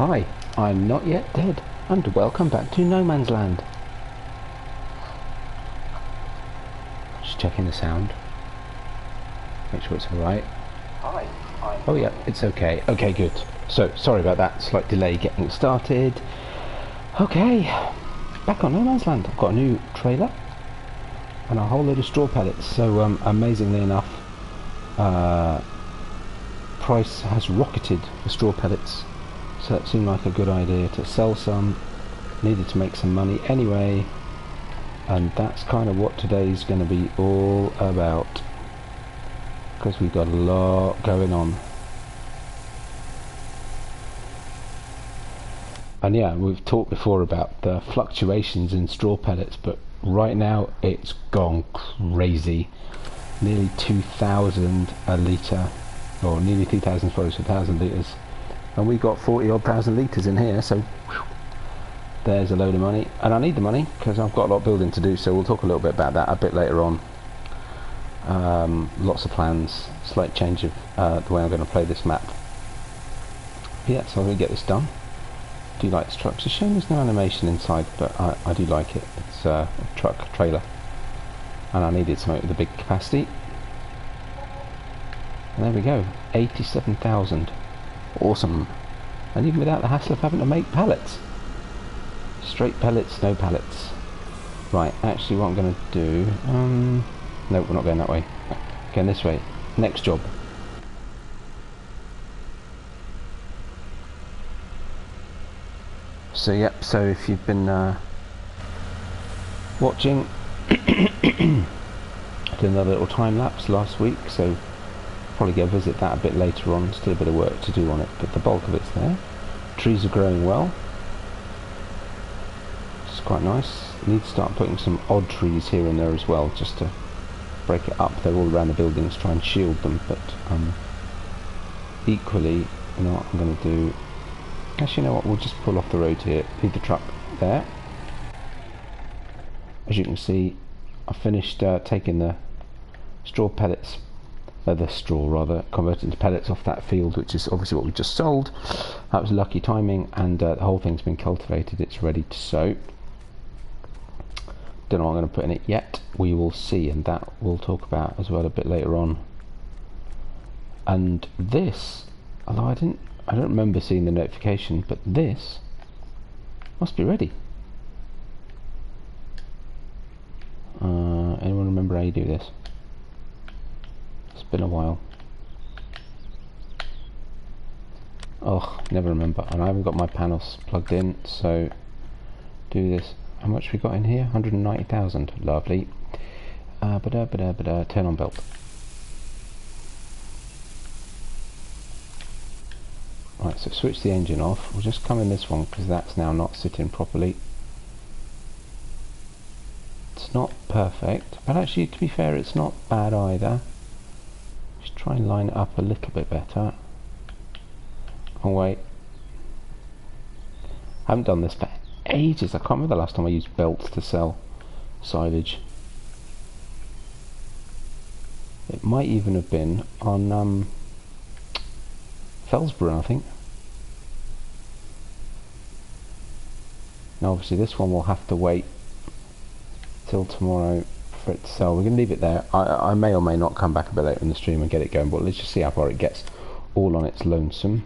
Hi, I'm not yet dead, and welcome back to No Man's Land. Just checking the sound. Make sure it's alright. Hi, Oh yeah, it's okay. Okay, good. So, sorry about that slight delay getting started. Okay, back on No Man's Land. I've got a new trailer and a whole load of straw pellets. So, amazingly enough, price has rocketed for straw pellets. So it seemed like a good idea to sell some. Needed to make some money anyway, and that's kind of what today's going to be all about, because we've got a lot going on. And yeah, we've talked before about the fluctuations in straw pellets, but right now it's gone crazy. Nearly 2,000 a litre, or nearly 2,000 for 1,000 litres. And we got 40 odd thousand litres in here, so whew, there's a load of money. And I need the money because I've got a lot of building to do, so we'll talk a little bit about that a bit later on. Lots of plans, slight change of the way I'm going to play this map. Yeah, so I'm going to get this done. Do you like this truck? It's a shame there's no animation inside, but I do like it. It's a truck trailer, and I needed something with a big capacity. And there we go, 87,000. Awesome. And even without the hassle of having to make pallets. Straight pellets, no pallets. Right, actually what I'm going to do... no, we're not going that way. Going this way. Next job. So yep, so if you've been watching, did another little time lapse last week, so probably go visit that a bit later on. Still a bit of work to do on it, but the bulk of it's there. Trees are growing well. It's quite nice. Need to start putting some odd trees here and there as well, just to break it up. They're all around the buildings, try and shield them, but equally, you know what I'm going to do. Actually, you know what? We'll just pull off the road here. Leave the truck there. As you can see, I finished taking the straw pellets. The straw rather, converted into pellets off that field, which is obviously what we just sold. That was lucky timing, and the whole thing's been cultivated. It's ready to sow. Don't know what I'm going to put in it yet. We will see, and that we'll talk about as well a bit later on. And this, although I don't remember seeing the notification, but this must be ready. Anyone remember how you do this? It's been a while. Oh, never remember. And I haven't got my panels plugged in, so do this. How much we got in here? 190,000. Lovely. Turn on belt. Right, so switch the engine off. We'll just come in this one because that's now not sitting properly. It's not perfect, but actually, to be fair, it's not bad either. Just try and line it up a little bit better. Oh wait, I haven't done this for ages. I can't remember the last time I used belts to sell silage. It might even have been on Fellsborough, I think. Now obviously this one will have to wait till tomorrow for it to sell. We're going to leave it there. I may or may not come back a bit later in the stream and get it going, but let's just see how far it gets all on its lonesome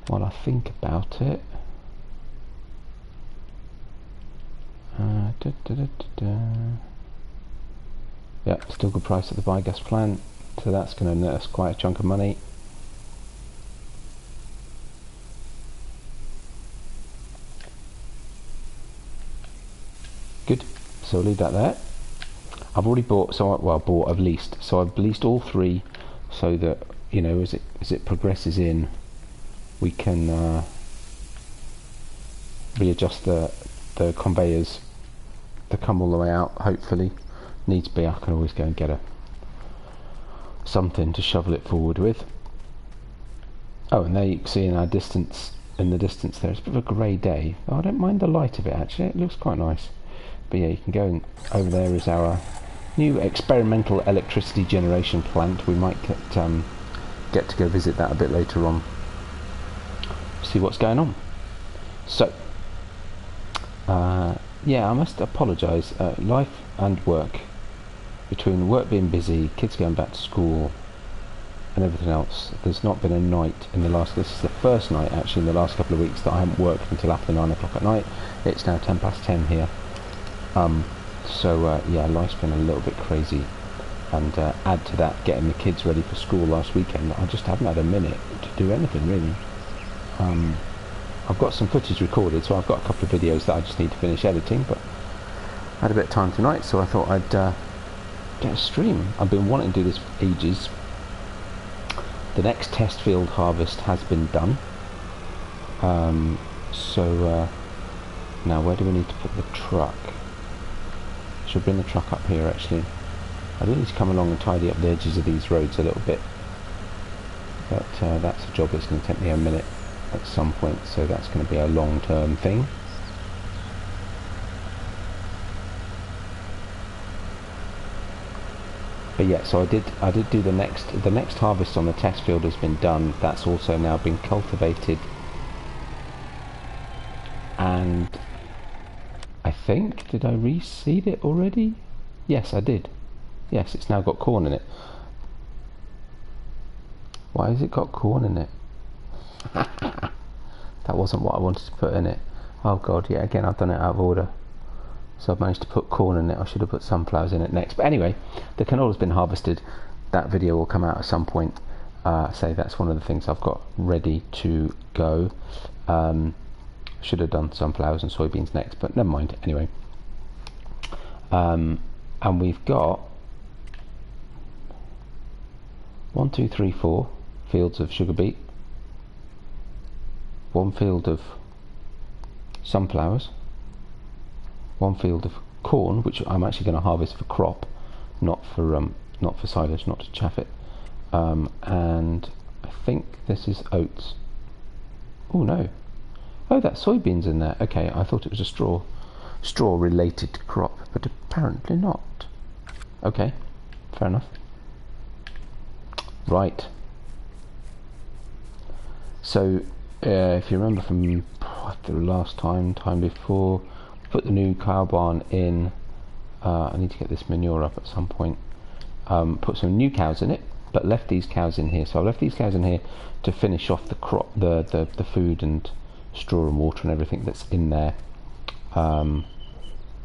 while I think about it. Yep, still good price at the biogas plant, so that's going to net us quite a chunk of money. Good, so leave that there. I've already bought, I've leased. So I've leased all three, so that, you know, as it progresses in, we can readjust the conveyors to come all the way out. Hopefully, needs be. I can always go and get something to shovel it forward with. Oh, and there you can see in the distance there, it's a bit of a grey day. Oh, I don't mind the light of it actually. It looks quite nice. But yeah, you can go over there is our new experimental electricity generation plant. We might get to go visit that a bit later on. see what's going on. So, yeah, I must apologise. Life and work, between work being busy, kids going back to school, and everything else, there's not been a night in the last, this is the first night actually in the last couple of weeks that I haven't worked until after 9 o'clock at night. It's now 10 past 10 here. So yeah, life's been a little bit crazy, and add to that getting the kids ready for school last weekend, I just haven't had a minute to do anything really. I've got some footage recorded, so I've got a couple of videos that I just need to finish editing, but I had a bit of time tonight, so I thought I'd get a stream. I've been wanting to do this for ages. The next test field harvest has been done. So now where do we need to put the truck? Should bring the truck up here actually. I do need to come along and tidy up the edges of these roads a little bit. But that's a job that's going to take me a minute at some point, so that's going to be a long-term thing. But yeah, so I did do the next harvest on the test field has been done. That's also now been cultivated, and I think, did I reseed it already? Yes, I did. Yes, it's now got corn in it. Why has it got corn in it? That wasn't what I wanted to put in it. Oh god, yeah, again I've done it out of order. So I've managed to put corn in it. I should have put sunflowers in it next. But anyway, the canola's been harvested. That video will come out at some point. Say that's one of the things I've got ready to go. Should have done sunflowers and soybeans next, but never mind. Anyway, and we've got 1, 2, 3, 4 fields of sugar beet, 1 field of sunflowers, 1 field of corn, which I'm actually going to harvest for crop, not for silage, not to chaff it, and I think this is oats. Oh no, oh, that's soybeans in there. Okay, I thought it was a straw related crop, but apparently not. Okay, fair enough. Right, so if you remember from the last time before, put the new cow barn in. I need to get this manure up at some point. Put some new cows in it, but left these cows in here. So I left these cows in here to finish off the crop, the food and straw and water and everything that's in there.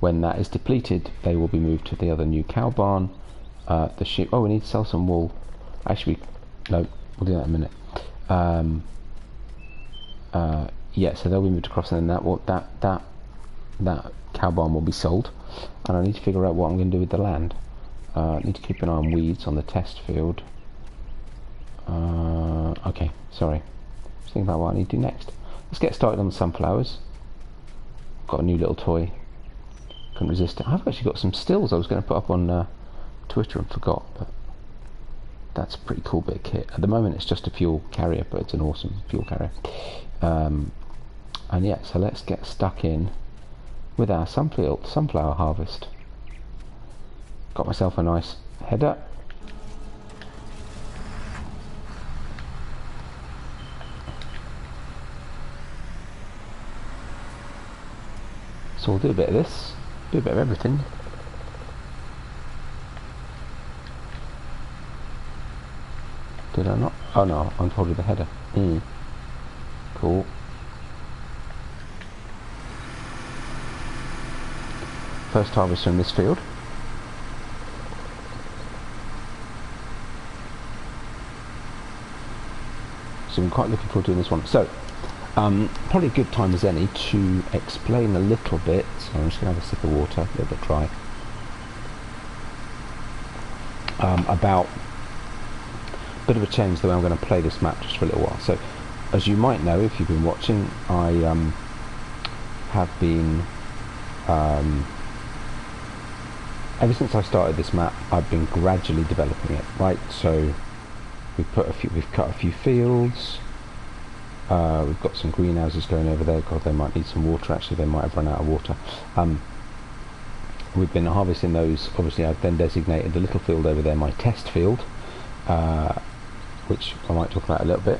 When that is depleted, they will be moved to the other new cow barn. The sheep. Oh, we need to sell some wool. Actually, no, we'll do that in a minute. Yeah, so they'll be moved across, and then that cow barn will be sold. And I need to figure out what I'm going to do with the land. I need to keep an eye on weeds on the test field. Okay, sorry. Just thinking about what I need to do next. Let's get started on the sunflowers. Got a new little toy. Couldn't resist it. I've actually got some stills I was going to put up on Twitter and forgot, but that's a pretty cool bit of kit. At the moment it's just a fuel carrier, but it's an awesome fuel carrier. And yeah, so let's get stuck in with our sunflower harvest. Got myself a nice header. So we'll do a bit of this, do a bit of everything. Did I not? Oh no, I unfolded the header. Cool. First harvest from this field. So I'm quite looking forward to doing this one. So, probably a good time as any to explain a little bit. So I'm just going to have a sip of water, a little bit dry. About a bit of a change the way I'm going to play this map just for a little while. So, as you might know, if you've been watching, I have been ever since I started this map, I've been gradually developing it. Right, so we've cut a few fields. We've got some greenhouses going over there. God, they might need some water. Actually, they might have run out of water. We've been harvesting those. Obviously, I've then designated the little field over there my test field, which I might talk about a little bit.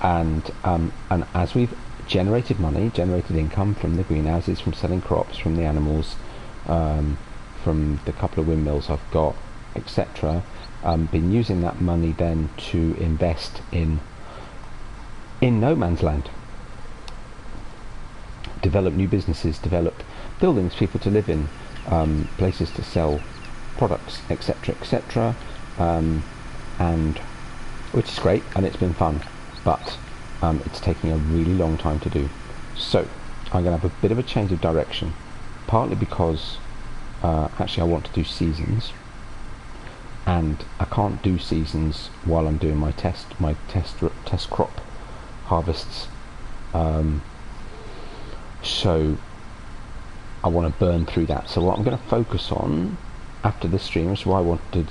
And as we've generated money, generated income from the greenhouses, from selling crops, from the animals, from the couple of windmills I've got, etc., been using that money then to invest in no man's land, develop new businesses, develop buildings for people to live in, places to sell products, etc., etc., and which is great, and it's been fun, but it's taking a really long time to do. So I'm going to have a bit of a change of direction, partly because actually I want to do seasons, and I can't do seasons while I'm doing my test crop harvests. So I want to burn through that. So what I'm going to focus on after this stream, which is why I wanted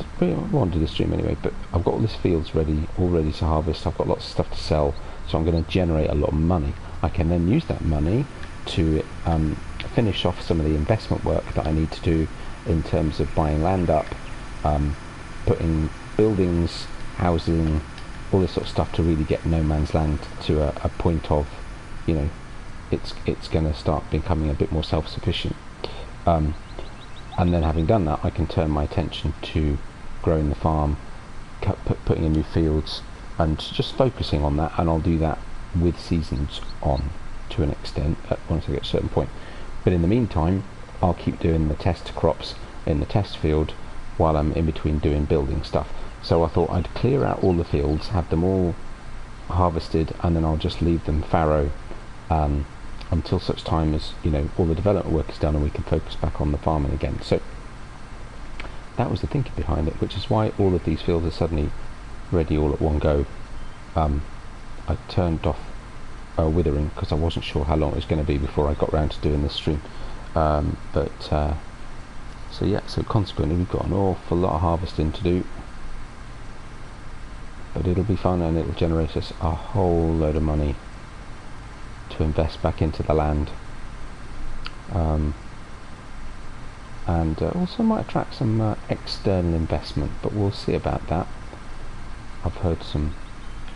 this stream anyway, but I've got all these fields all ready to harvest. I've got lots of stuff to sell, so I'm going to generate a lot of money. I can then use that money to finish off some of the investment work that I need to do in terms of buying land up, putting buildings, housing, all this sort of stuff to really get no man's land to a point of, you know, it's going to start becoming a bit more self-sufficient. And then having done that, I can turn my attention to growing the farm, putting in new fields, and just focusing on that. And I'll do that with seasons on to an extent once I get to a certain point. But in the meantime, I'll keep doing the test crops in the test field while I'm in between doing building stuff. So I thought I'd clear out all the fields, have them all harvested, and then I'll just leave them fallow until such time as, you know, all the development work is done and we can focus back on the farming again. So that was the thinking behind it, which is why all of these fields are suddenly ready all at one go. I turned off withering because I wasn't sure how long it was going to be before I got around to doing this stream. So yeah, so consequently we've got an awful lot of harvesting to do, but it'll be fun and it'll generate us a whole load of money to invest back into the land, and also might attract some external investment, but we'll see about that. I've heard some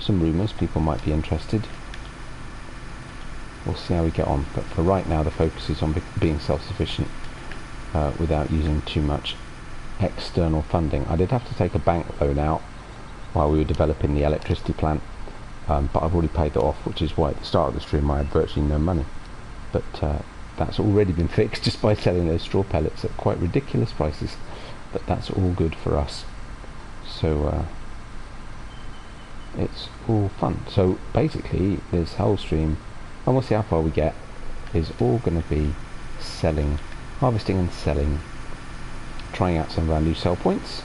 rumours people might be interested. We'll see how we get on, but for right now the focus is on being self-sufficient without using too much external funding. I did have to take a bank loan out while we were developing the electricity plant, but I've already paid that off, which is why at the start of the stream I had virtually no money. But that's already been fixed just by selling those straw pellets at quite ridiculous prices. But that's all good for us. So it's all fun. So basically this whole stream, and we'll see how far we get, is all going to be selling, harvesting and selling, trying out some of our new sell points.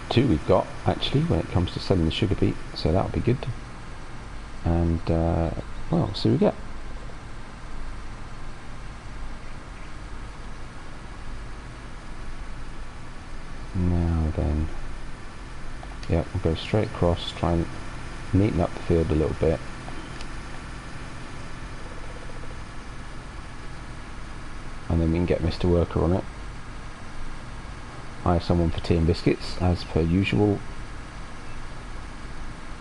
2 we've got actually when it comes to selling the sugar beet, so that'll be good. And well, see what we get. Now then, yeah, we'll go straight across, try and neaten up the field a little bit. And then we can get Mr. Worker on it. I have someone for tea and biscuits, as per usual,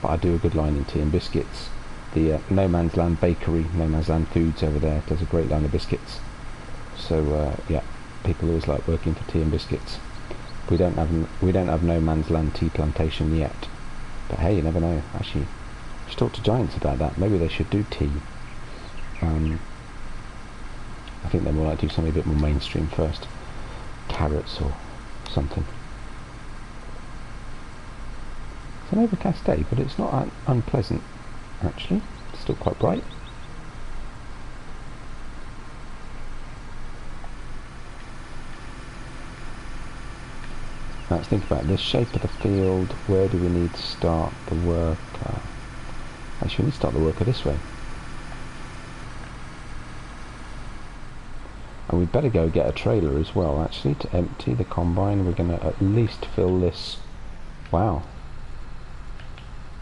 but I do a good line in tea and biscuits. The No Man's Land Bakery, No Man's Land Foods over there, does a great line of biscuits. So yeah, people always like working for tea and biscuits. We don't have No Man's Land tea plantation yet, but hey, you never know. Actually, I should talk to Giants about that. Maybe they should do tea. I think they more like do something a bit more mainstream first, carrots or something. It's an overcast day, but it's not unpleasant actually. It's still quite bright. Now let's think about this shape of the field. Where do we need to start the work? Actually, we need to start the worker this way. And we'd better go get a trailer as well, actually, to empty the combine. We're going to at least fill this, wow,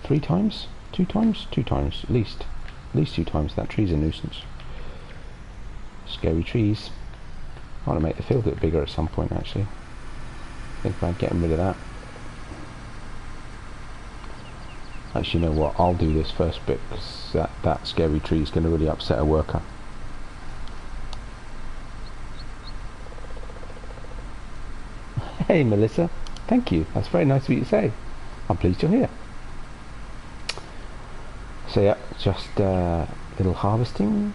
3 times? 2 times? 2 times, at least 2 times. That tree's a nuisance. Scary trees. I want to make the field a bit bigger at some point, actually. Think about getting rid of that. Actually, you know what? I'll do this first bit because that scary tree is going to really upset a worker. Hey, Melissa. Thank you. That's very nice of you to say. I'm pleased you're here. So yeah, just little harvesting.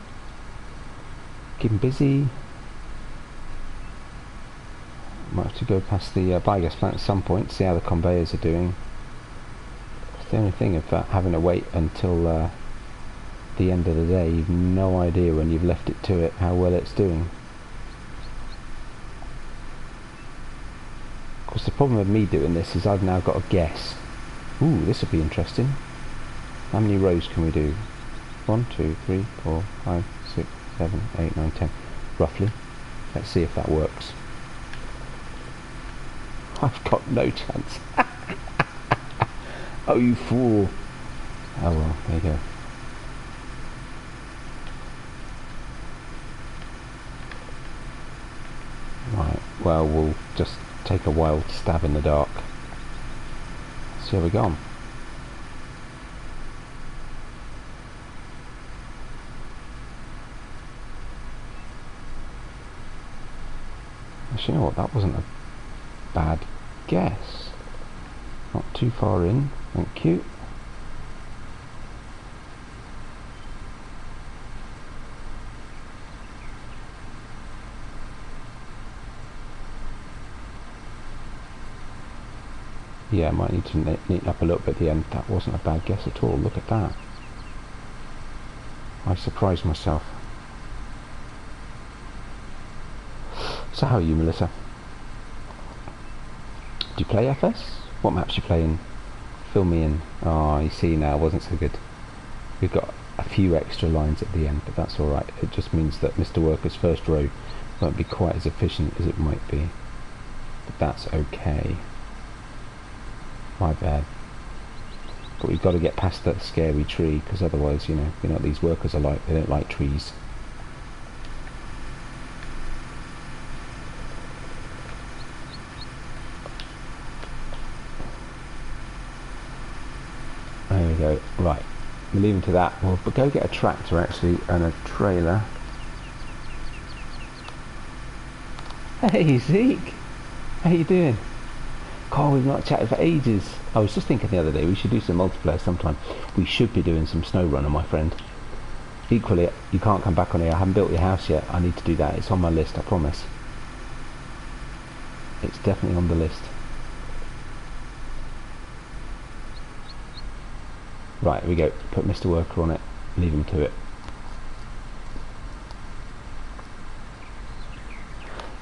Keeping busy. Might have to go past the biogas plant at some point, see how the conveyors are doing. It's the only thing of having to wait until the end of the day. You've no idea when you've left it to it how well it's doing. Of course, the problem with me doing this is I've now got to guess. Ooh, this will be interesting. How many rows can we do? 1, 2, 3, 4, 5, 6, 7, 8, 9, 10. Roughly. Let's see if that works. I've got no chance. Oh, you fool. Oh well, there you go. Right, well, we'll just take a wild stab in the dark. See how we go on. Actually, you know what, that wasn't a bad guess. Not too far in, thank you. Yeah, I might need to neaten up a little bit at the end. That wasn't a bad guess at all, look at that. I surprised myself. So how are you, Melissa? Do you play FS? What maps you playing? Fill me in. Oh, you see now, wasn't so good. We've got a few extra lines at the end, but that's alright. It just means that Mr. Worker's first row won't be quite as efficient as it might be. But that's okay. My bad. But we've got to get past that scary tree, because otherwise, you know what these workers are like. They don't like trees. There we go. Right, we'll leave him to that. We'll go get a tractor actually and a trailer. Hey Zeke, how you doing? God, we've not chatted for ages. I was just thinking the other day we should do some multiplayer sometime. We should be doing some snow runner, my friend. Equally, you can't come back on here. I haven't built your house yet. I need to do that. It's on my list, I promise. It's definitely on the list. Right, here we go. Put Mr. Worker on it. Leave him to it.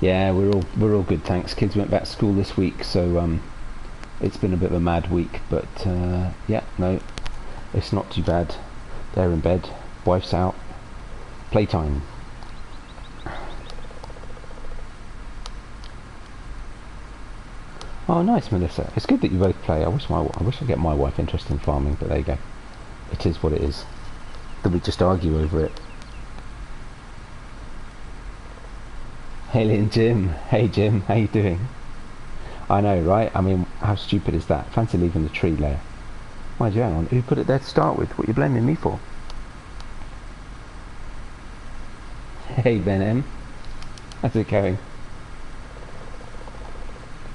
Yeah, we're all good, thanks. Kids went back to school this week, so it's been a bit of a mad week, but yeah, no, it's not too bad. They're in bed, wife's out, playtime. Oh, nice, Melissa. It's good that you both play. I wish I get my wife interested in farming, but there you go. It is what it is. Then we just argue over it. Haley and Jim. Hey Jim, how you doing? I know, right? I mean, how stupid is that? Fancy leaving the tree layer. Why'd you hang on? Who put it there to start with? What are you blaming me for? Hey Ben M. How's it going?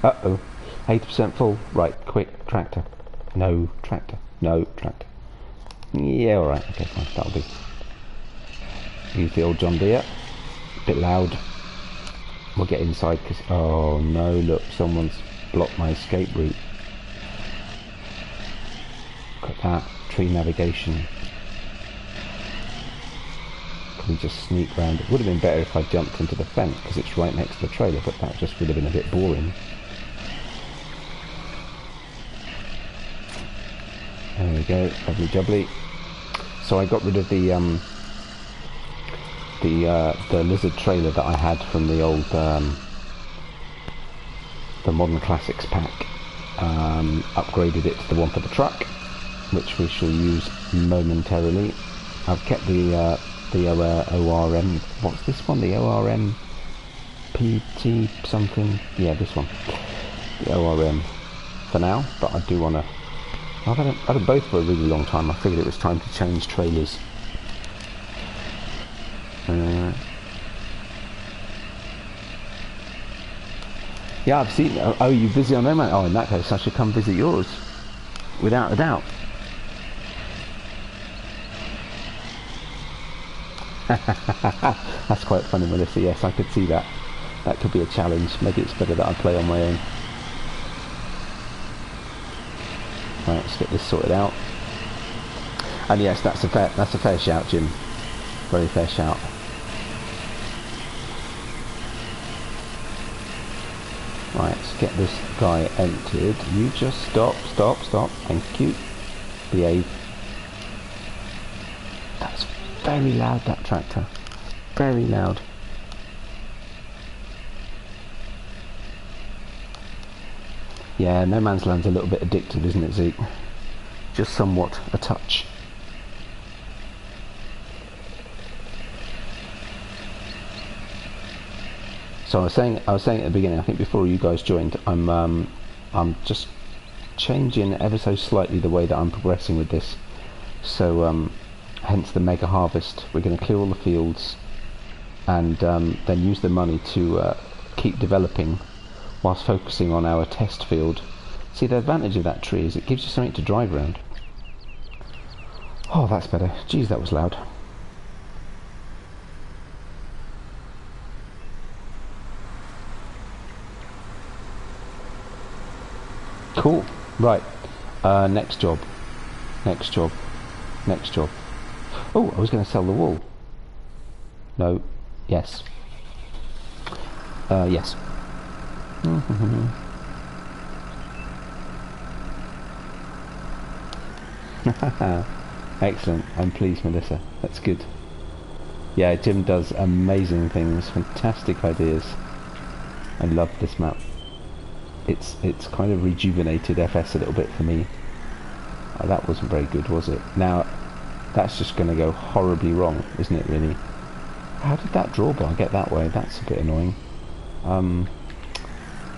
Uh-oh. 80% full. Right, quick, tractor. No, tractor. No, tractor. Yeah, alright. Okay, fine. That'll do. Use the old John Deere. Bit loud. We'll get inside because... Oh, no, look. Someone's blocked my escape route. Look at that. Tree navigation. Can we just sneak round? It would have been better if I jumped into the Fendt because it's right next to the trailer, but that just would have been a bit boring. There we go, lovely jubbly. So I got rid of the lizard trailer that I had from the old the Modern Classics pack. Upgraded it to the one for the truck, which we shall use momentarily. I've kept the ORM. What's this one? The ORMTP something? Yeah, this one. The ORM for now, but I do want to I've had them both for a really long time. I figured it was time to change trailers. Yeah, I've seen. Oh, you're busy on them? Oh, in that case, I should come visit yours, without a doubt. That's quite funny, Melissa. Yes, I could see that. That could be a challenge. Maybe it's better that I play on my own. Right, let's get this sorted out. And yes, that's a fair shout, Jim. Very fair shout. Right, let's get this guy emptied. You just stop. Thank you. Behave. That's very loud, that tractor. Very loud. Yeah, No Man's Land's a little bit addictive, isn't it, Zeke? Just somewhat a touch. So I was saying at the beginning, I think before you guys joined, I'm just changing ever so slightly the way that I'm progressing with this. So hence the mega harvest. We're going to clear all the fields and then use the money to keep developing whilst focusing on our test field. See, the advantage of that tree is it gives you something to drive around. Oh, that's better. Geez, that was loud. Cool. Right. Next job. Oh, I was going to sell the wool. No. Yes. Yes. Excellent. I'm pleased, Melissa. That's good. Yeah, Jim does amazing things, fantastic ideas. I love this map. It's kind of rejuvenated FS a little bit for me. That wasn't very good, was it? Now, that's just going to go horribly wrong, isn't it, really? How did that drawbar get that way? That's a bit annoying.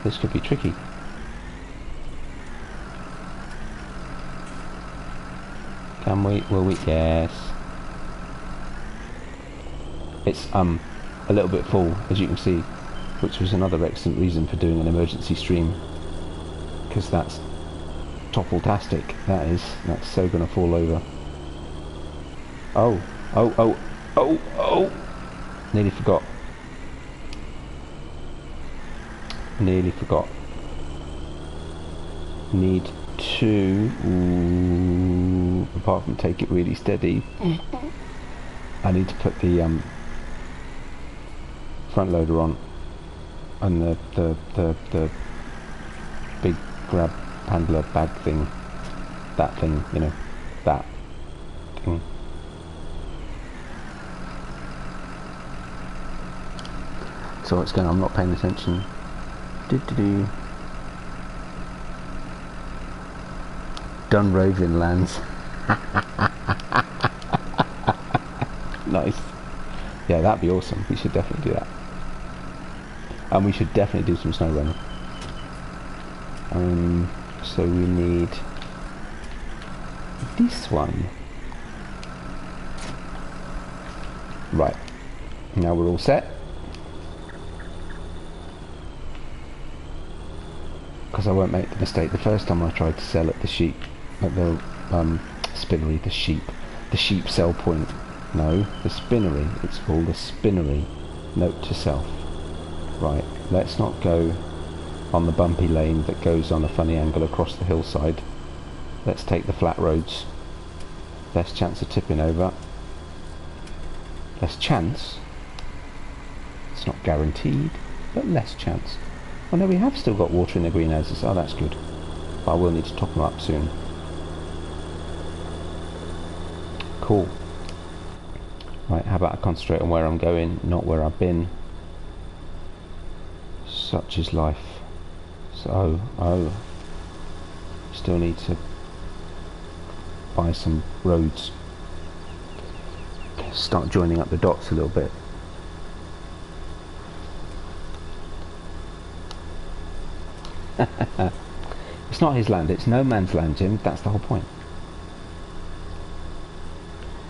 This could be tricky. Can we? Will we? Yes. It's a little bit full, as you can see, which was another excellent reason for doing an emergency stream, because that's topple-tastic. That's so gonna fall over. Oh, nearly forgot. Need to, apart from take it really steady, I need to put the front loader on, and the big grab handler bag thing, that thing, you know, that thing. So what's going on? I'm not paying attention. Done roving lands. Nice. Yeah, that'd be awesome. We should definitely do that. And we should definitely do some snow running. So we need this one. Right. Now we're all set. Because I won't make the mistake the first time I tried to sell at the sheep, at the spinnery, the sheep sell point. No, the spinnery. It's called the spinnery. Note to self. Right, let's not go on the bumpy lane that goes on a funny angle across the hillside. Let's take the flat roads. Less chance of tipping over. Less chance. It's not guaranteed, but less chance. Oh no, we have still got water in the greenhouses. Oh, that's good. But I will need to top them up soon. Cool. Right, how about I concentrate on where I'm going, not where I've been. Such is life. So, still need to buy some roads. Start joining up the dots a little bit. It's not his land, it's no man's land, Jim. That's the whole point.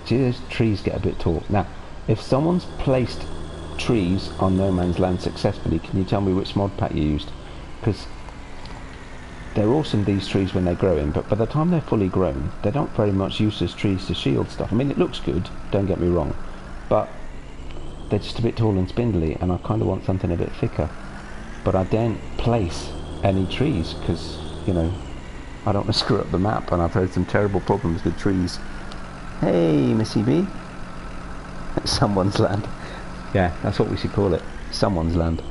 See, those trees get a bit tall. Now, if someone's placed trees on no man's land successfully, can you tell me which mod pack you used? Because they're awesome, these trees, when they're growing, but by the time they're fully grown, they're not very much use as trees to shield stuff. I mean, it looks good, don't get me wrong, but they're just a bit tall and spindly, and I kind of want something a bit thicker. But I don't place any trees, because, you know, I don't want to screw up the map, and I've had some terrible problems with trees. Hey, MISSYB. Someone's land. Yeah, that's what we should call it. Someone's land.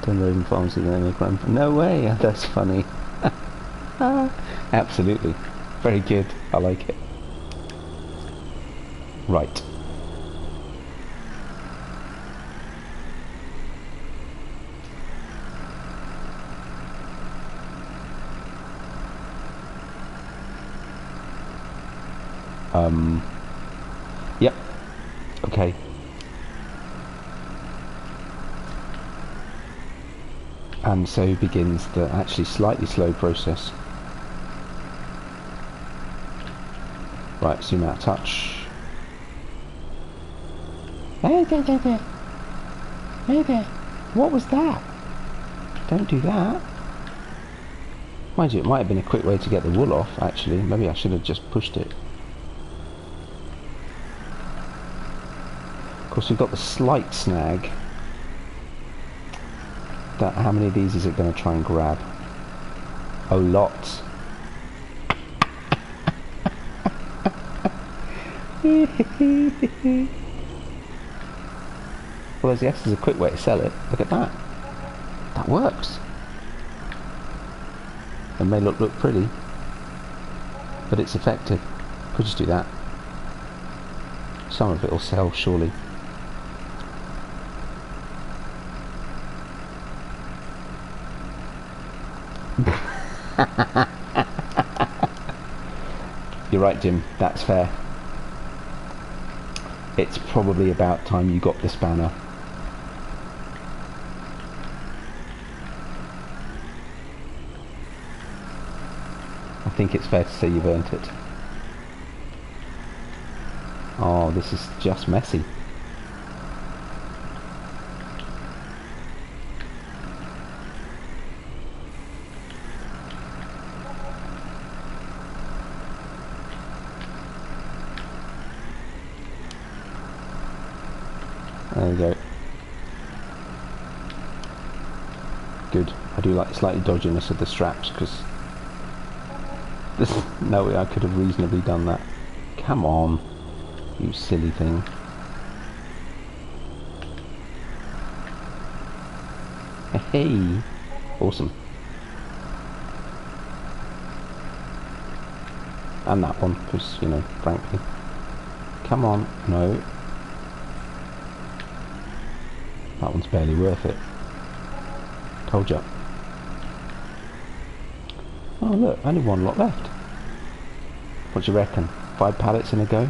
10 roving farms with an grand. No way, that's funny. Absolutely. Very good. I like it. Right. Yep. Okay. And so begins the actually slightly slow process. Right, zoom out a touch. Hey there, there, there. Hey there. What was that? Don't do that. Mind you, it might have been a quick way to get the wool off, actually. Maybe I should have just pushed it. Of course, we've got the slight snag that how many of these is it going to try and grab? Oh, lots. Well, yes, there's a quick way to sell it. Look at that. That works. It may look pretty, but it's effective. Could just do that. Some of it will sell, surely. You're right, Jim. That's fair. It's probably about time you got the spanner. I think it's fair to say you've earned it. Oh, this is just messy. There we go. Good. I do like the slightly dodginess of the straps, because there's no way I could have reasonably done that. Come on, you silly thing. Hey, awesome. And that one, because, you know, frankly. Come on, no. That one's barely worth it. Told ya. Oh look, only one lot left. What do you reckon? 5 pallets in a go?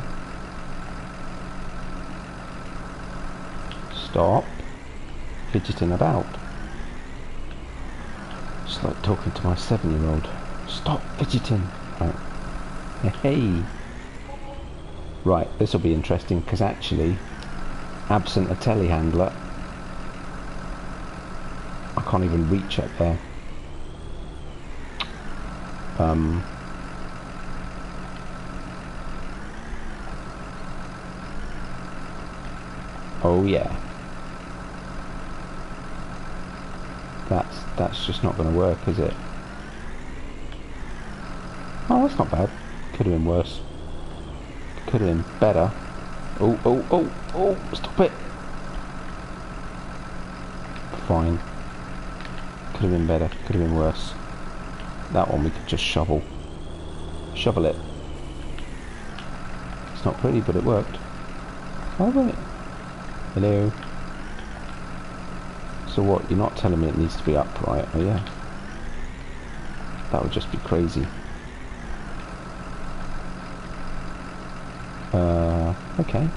Stop fidgeting about. Just like talking to my 7-year-old. Stop fidgeting. Right. Hey. Right, this will be interesting, because actually, absent a telehandler, I can't even reach up there. Oh yeah. That's just not going to work, is it? Oh, that's not bad. Could have been worse. Could have been better. Oh, oh, oh, oh, stop it. Fine. Could have been better, could have been worse. That one we could just shovel. Shovel it. It's not pretty, but it worked. Oh wait. Hello. So what, you're not telling me it needs to be upright, are you? That would just be crazy. Okay.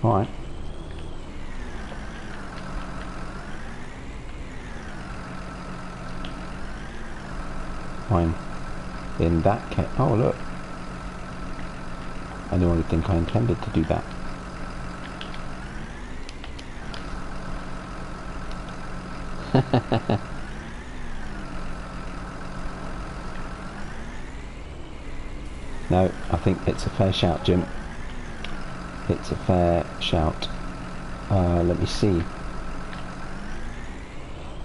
Alright. Fine. In that case... Oh, look. Anyone would think I intended to do that. No, I think it's a fair shout, Jim. It's a fair shout. Let me see.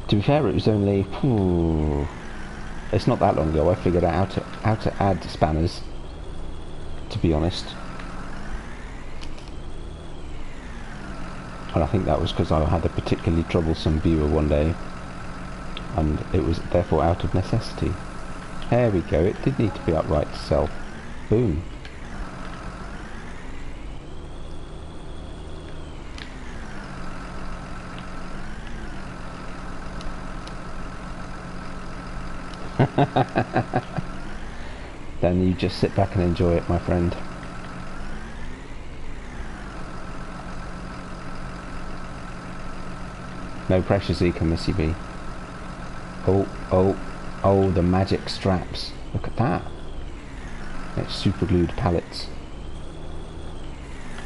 To be fair, it was only... it's not that long ago I figured out how to add spanners, to be honest. And I think that was because I had a particularly troublesome viewer one day, and it was therefore out of necessity. There we go, it did need to be upright to sell. Boom. Then you just sit back and enjoy it, my friend. No pressure, Zeke and MISSYB. Oh, the magic straps. Look at that. It's super glued pallets.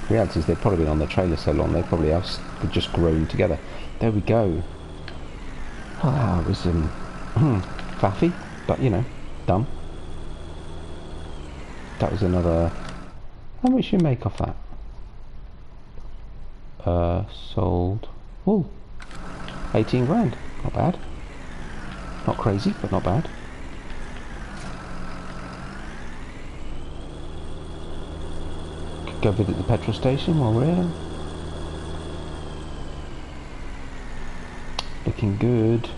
The reality is they've probably been on the trailer so long, they've just grown together. There we go. Oh, that was faffy, but you know, done. That was another... How much you make off that? Sold... Ooh, 18 grand. Not bad. Not crazy, but not bad. Could go visit the petrol station while we're here. Looking good.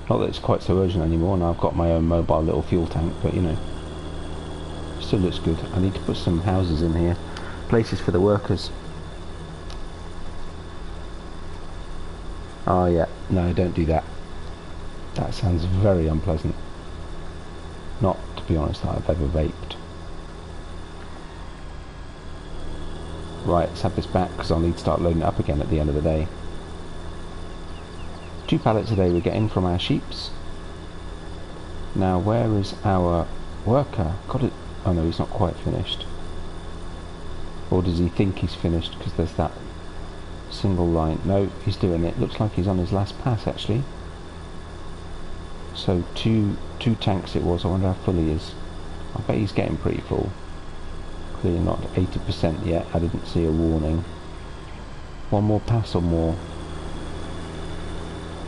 Not that it's quite so urgent anymore, and I've got my own mobile little fuel tank, but you know, still looks good. I need to put some houses in here, places for the workers. Oh yeah, no, don't do that. That sounds very unpleasant. Not, to be honest, that I've ever vaped. Right, let's have this back, because I'll need to start loading it up again at the end of the day. 2 pallets a day we're getting from our sheeps. Now, where is our worker? Got it. Oh no, he's not quite finished. Or does he think he's finished because there's that single line? No, he's doing it. Looks like he's on his last pass actually. So two tanks it was. I wonder how full he is. I bet he's getting pretty full. Clearly not 80% yet. I didn't see a warning. One more pass or more?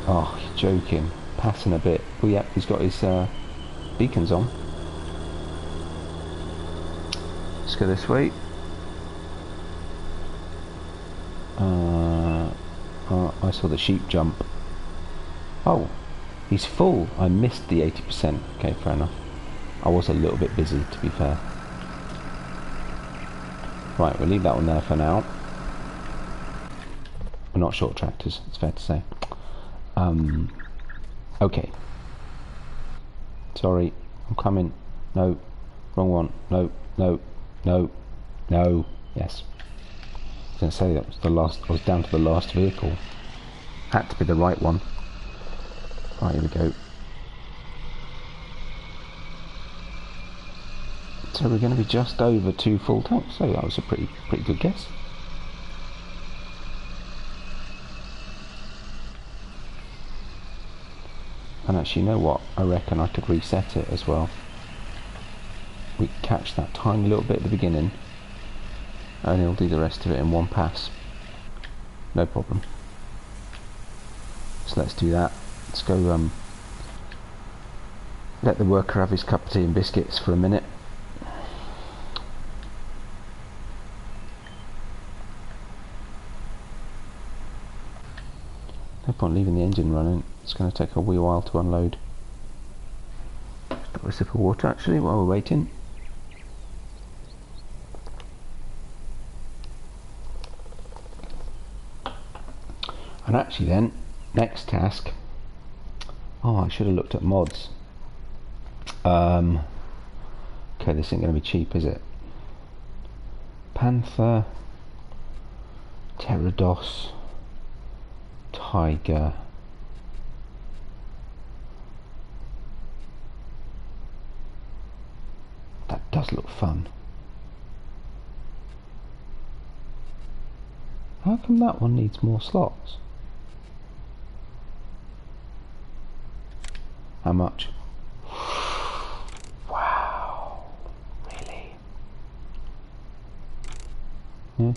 Oh, you're joking. Passing a bit. Oh yeah, he's got his beacons on. Let's go this way. I saw the sheep jump. Oh, he's full. I missed the 80%. Okay, fair enough. I was a little bit busy, to be fair. Right, we'll leave that one there for now. We're not short tractors, it's fair to say. Okay. Sorry, I'm coming. No, wrong one. No, no, no, no. Yes. I was going to say that was the last. I was down to the last vehicle. Had to be the right one. Right, here we go. So we're going to be just over 2 full tanks. So that was a pretty good guess. And actually, you know what? I reckon I could reset it as well. We catch that tiny little bit at the beginning, and he'll do the rest of it in one pass. No problem. So let's do that. Let's go let the worker have his cup of tea and biscuits for a minute. No point leaving the engine running. It's going to take a wee while to unload. Just have a sip of water actually while we're waiting. And actually then, next task. Oh, I should have looked at mods. Okay, this ain't going to be cheap, is it? Panther, Pterodos, Tiger. That does look fun. How come that one needs more slots? How much? Wow. Really? Yeah.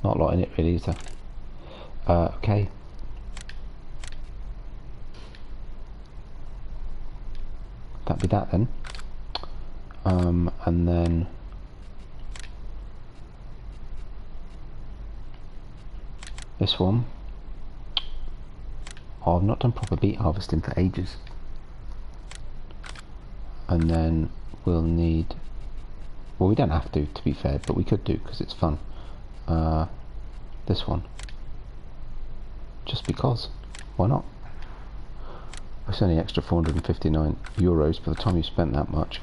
Not a lot in it really, is there? Okay. That'd be that then. And then this one. Oh, I've not done proper beet harvesting for ages. And then we'll need, well, we don't have to be fair, but we could do because it's fun. This one. Just because. Why not? It's only extra €459 by the time you spent that much.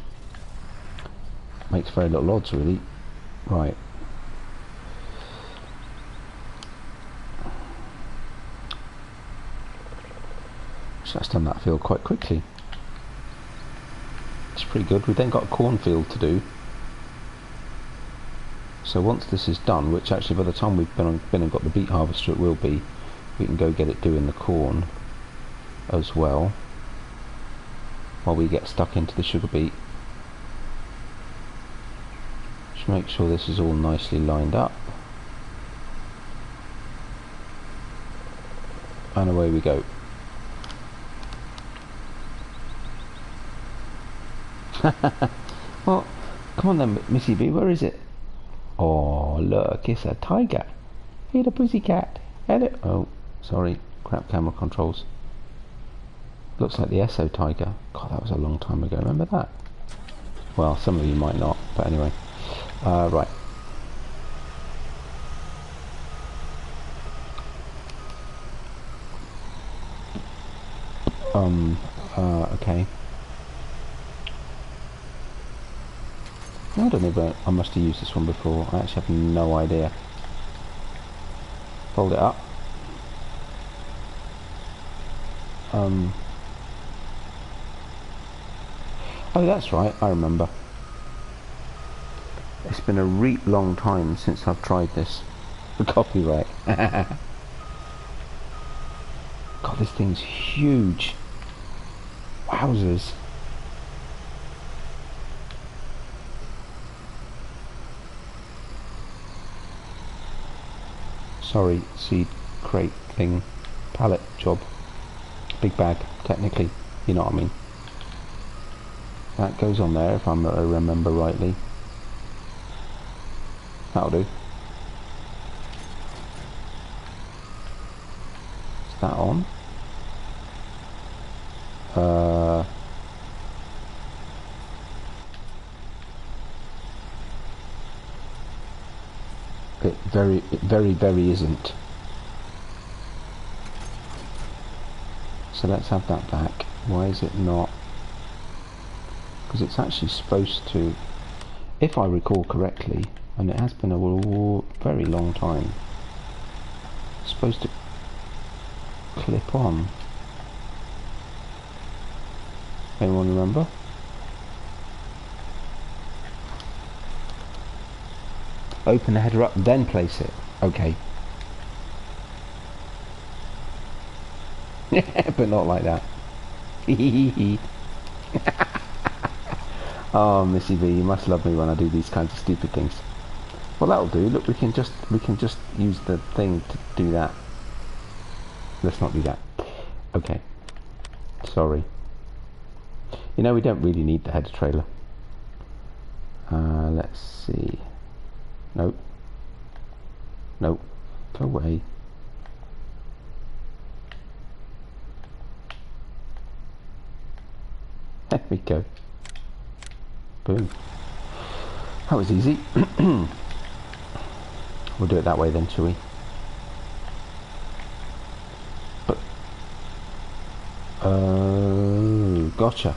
Makes very little odds really. Right. So that's done that field quite quickly. It's pretty good. We've then got a cornfield to do. So once this is done, which actually by the time we've been and got the beet harvester it will be, we can go get it doing the corn as well, while we get stuck into the sugar beet. Just make sure this is all nicely lined up. And away we go. Well, come on then, MISSYB, where is it? Oh, look, it's a tiger. Hey, the pussycat. Hello. Oh, sorry, crap camera controls. Looks like the Esso tiger. God, that was a long time ago. Remember that? Well, some of you might not, but anyway. Right. Okay. I don't know, but I must have used this one before. I actually have no idea. Fold it up. Oh, that's right, I remember. It's been a reet long time since I've tried this. The copyright. God, this thing's huge. Wowzers. Sorry, seed crate thing, pallet job, big bag, technically, you know what I mean. That goes on there if I remember rightly. That'll do. Is that on? It very isn't. So let's have that back. Why is it not? Because it's actually supposed to, if I recall correctly, and it has been a very long time, it's supposed to clip on. Anyone remember? Open the header up, then place it. Okay. But not like that. Oh, MISSYB, you must love me when I do these kinds of stupid things. Well, that'll do. Look, we can just use the thing to do that. Let's not do that. Okay. Sorry. You know, we don't really need the header trailer. Let's see. Nope. Nope. Go away. There we go. Boom. That was easy. We'll do it that way then, shall we? But oh, gotcha.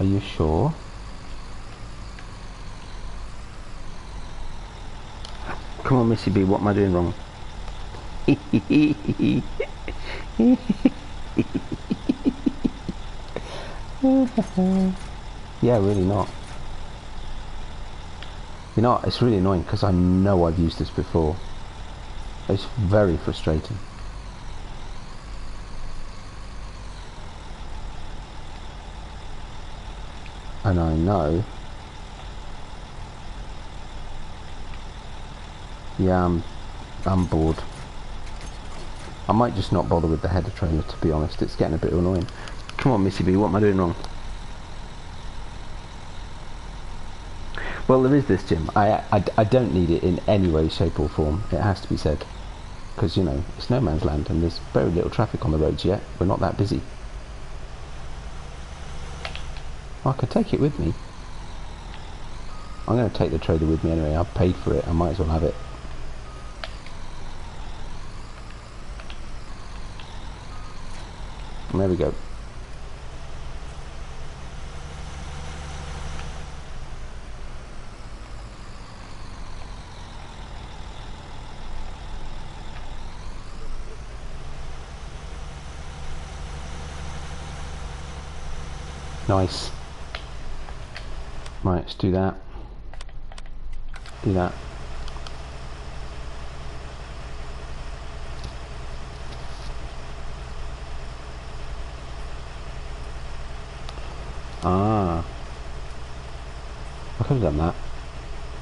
Are you sure? Come on, Missy B, what am I doing wrong? Yeah, really not. You know, it's really annoying because I know I've used this before. It's very frustrating. And I know. Yeah, I'm bored. I might just not bother with the header trailer, to be honest. It's getting a bit annoying. Come on, Missy B, what am I doing wrong? Well, there is this, Jim. I don't need it in any way, shape or form. It has to be said. Because, you know, it's no man's land and there's very little traffic on the roads yet. We're not that busy. I could take it with me. I'm going to take the trailer with me anyway. I've paid for it. I might as well have it. And there we go. Nice. Right, let's do that. Do that. Ah. I could have done that.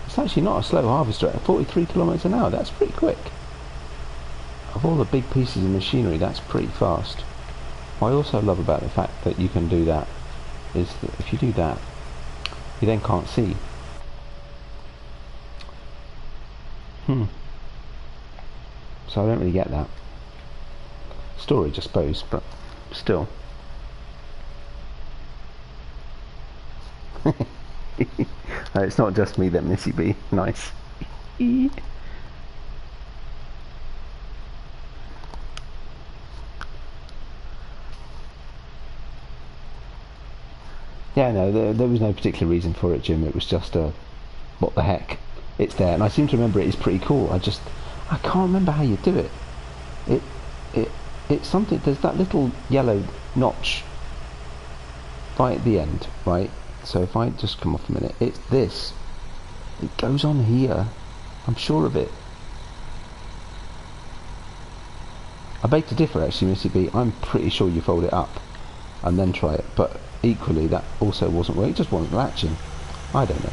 It's actually not a slow harvester at 43 kilometers an hour. That's pretty quick. Of all the big pieces of machinery, that's pretty fast. What I also love about the fact that you can do that is that if you do that, you then can't see. So I don't really get that. Storage, I suppose, but still. No, it's not just me that Missy B. Nice. Yeah, no, there was no particular reason for it, Jim. It was just a, what the heck? It's there, and I seem to remember it is pretty cool. I can't remember how you do it. It's something. There's that little yellow notch right at the end, right? So if I just come off a minute, it's this. It goes on here. I'm sure of it. I beg to differ, actually, Missy B. I'm pretty sure you fold it up and then try it, but equally that also wasn't working. It just wasn't latching. I don't know.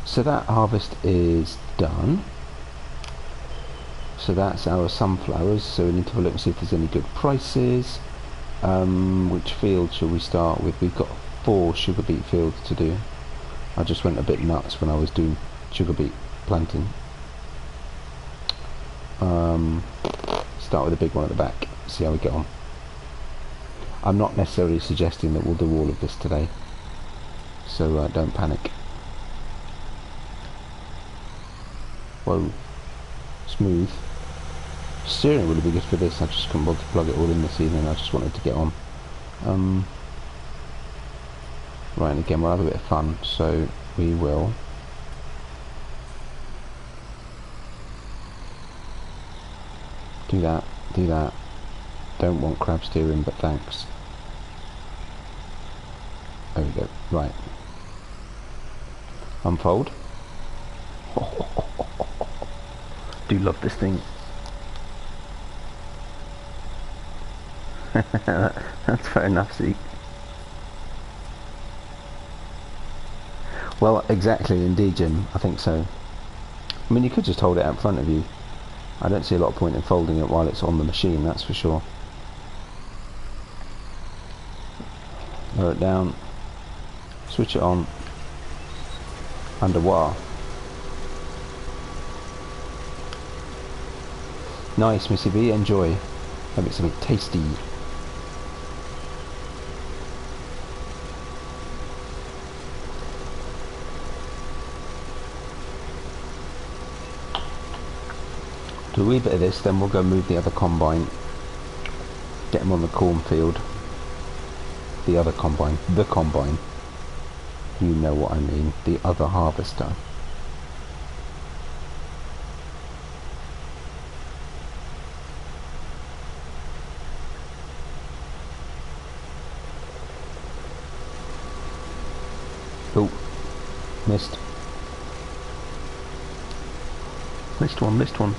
So that harvest is done. So that's our sunflowers. So we need to have a look and see if there's any good prices. Which field shall we start with? We've got 4 sugar beet fields to do. I just went a bit nuts when I was doing sugar beet planting. Start with a big one at the back, see how we get on. I'm not necessarily suggesting that we'll do all of this today, so don't panic. Whoa, smooth. Steering would be good for this. I just couldn't bother to plug it all in this evening. I just wanted to get on. Right, and again we'll have a bit of fun, so we will do that. Don't want crab steering, but thanks. There we go. Right. Unfold. Do love this thing. That's fair enough, Zeke. Well, exactly, indeed, Jim. I think so. I mean, you could just hold it out in front of you. I don't see a lot of point in folding it while it's on the machine, that's for sure. Lower it down. Switch it on. Underwater. Nice, Missy B. Enjoy. Have it something tasty. Do a wee bit of this, then we'll go move the other combine. Get them on the cornfield. the other combine, you know what I mean, the other harvester. Oh, missed. Missed one.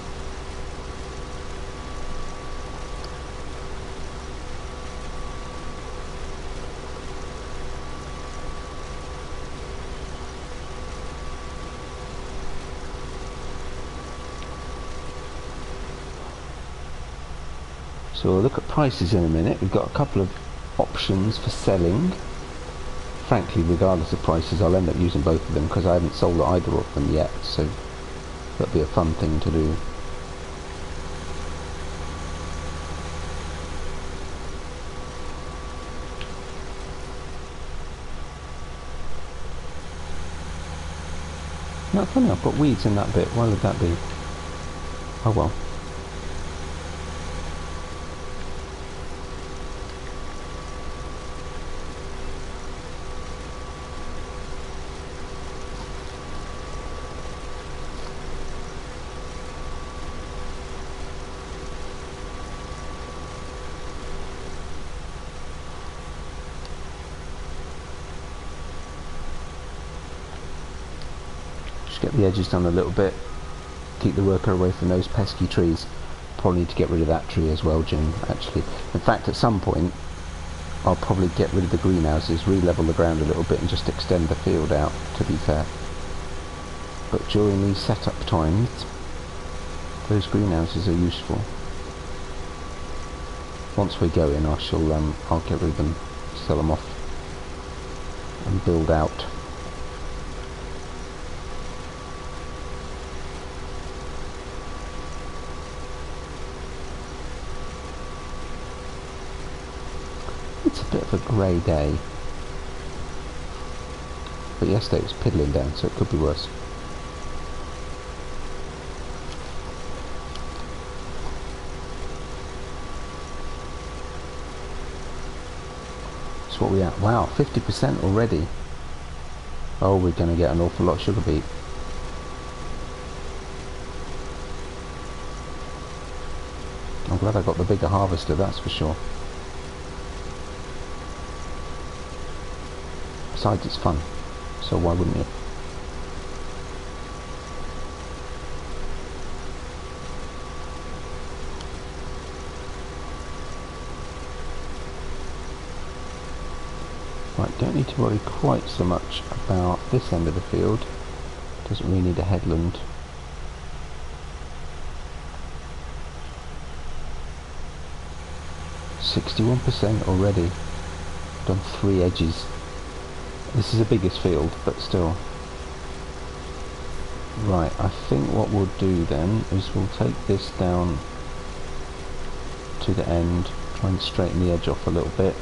So we'll look at prices in a minute. We've got a couple of options for selling. Frankly, regardless of prices, I'll end up using both of them because I haven't sold either of them yet, so that'll be a fun thing to do. Now, funny, I've got weeds in that bit. Why would that be? Oh well. Get the edges done a little bit, keep the worker away from those pesky trees. Probably need to get rid of that tree as well, Jim, actually. In fact, at some point I'll probably get rid of the greenhouses, re-level the ground a little bit and just extend the field out, to be fair. But during these setup times, those greenhouses are useful. Once we go in, I'll get rid of them, sell them off and build out. It's a bit of a grey day, but yesterday it was piddling down, so it could be worse. So what are we at? Wow, 50% already. Oh, we're going to get an awful lot of sugar beet. I'm glad I got the bigger harvester, that's for sure. Besides, it's fun, so why wouldn't you? Right, don't need to worry quite so much about this end of the field. Doesn't really need a headland. %61 already. Done 3 edges. This is the biggest field, but still. Right, I think what we'll do then is we'll take this down to the end, try and straighten the edge off a little bit,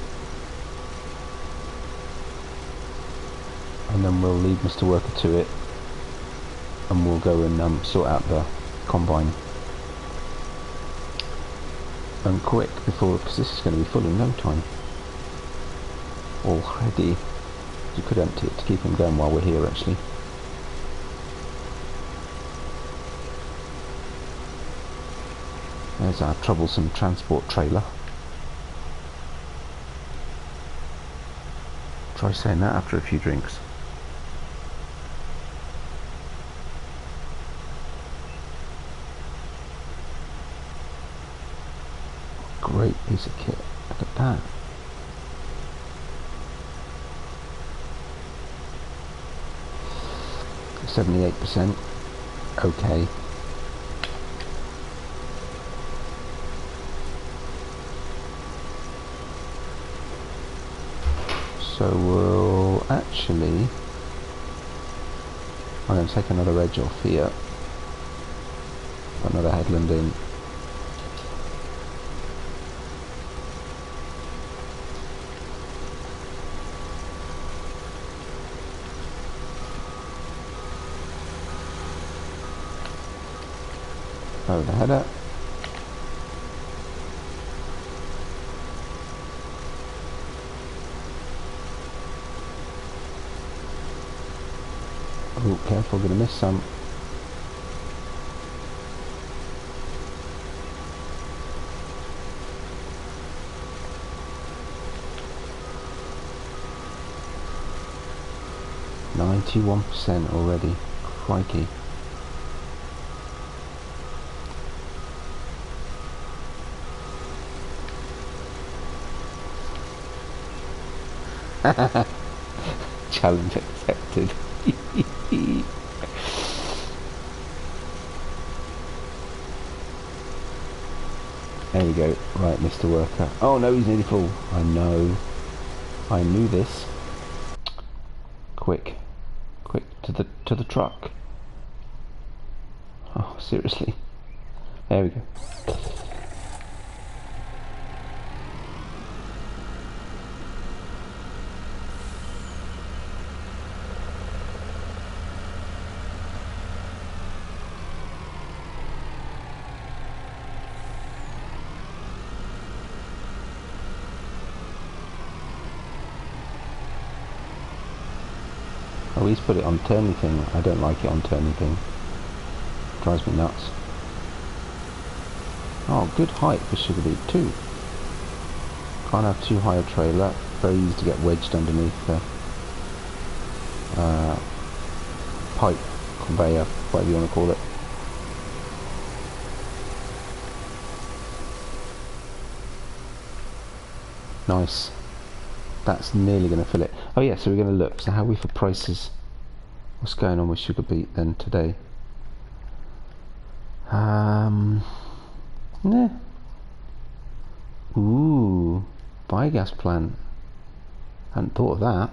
and then we'll leave Mr. Worker to it, and we'll go and sort out the combine. And quick, because this is going to be full in no time. Already. You could empty it to keep him going while we're here, actually. There's our troublesome transport trailer. Try saying that after a few drinks. Great piece of kit. Look at that. %78. Okay. So we'll actually, I'm going to take another edge off here. Put another headland in. Over the header. Oh, careful, gonna miss some. %91 already. Crikey. Challenge accepted. There we go. Right, Mr. Worker. Oh no, he's nearly full. I know. I knew this. Quick. Quick to the truck. Oh, seriously. There we go. Oh, he's put it on turny thing. I don't like it on turny thing. Drives me nuts. Oh, good height for sugar beet too. Can't have too high a trailer. Very easy to get wedged underneath the pipe, conveyor, whatever you want to call it. Nice. That's nearly going to fill it. Oh yeah, so we're going to look. So how are we for prices? What's going on with sugar beet then today? Nah. Ooh, biogas plant. Hadn't thought of that.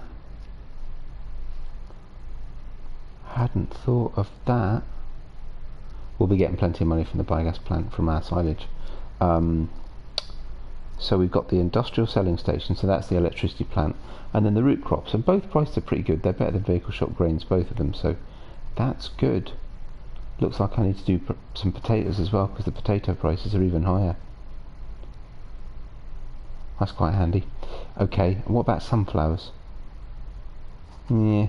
Hadn't thought of that. We'll be getting plenty of money from the biogas plant from our silage. So we've got the industrial selling station, so that's the electricity plant, and then the root crops, and both prices are pretty good. They're better than vehicle shop grains, both of them, so that's good. Looks like I need to do some potatoes as well, because the potato prices are even higher. That's quite handy. Okay, and what about sunflowers? Yeah.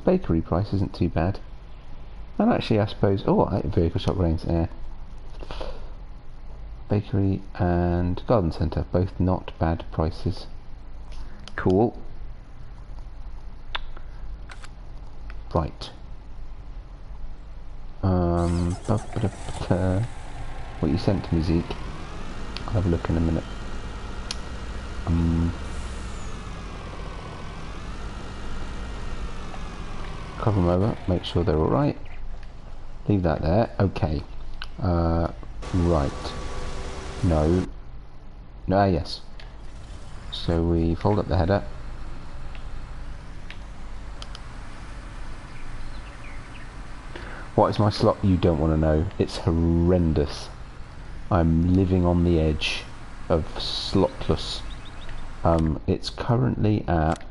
Bakery price isn't too bad. And actually I suppose, vehicle shop grains, bakery and garden centre, both not bad prices. Cool. Right. What you sent to me, Zeke. I'll have a look in a minute. Cover them over, make sure they're alright. Leave that there. Okay. Right. No. Yes. So we fold up the header. What is my slot? You don't want to know. It's horrendous. I'm living on the edge of slotless. It's currently at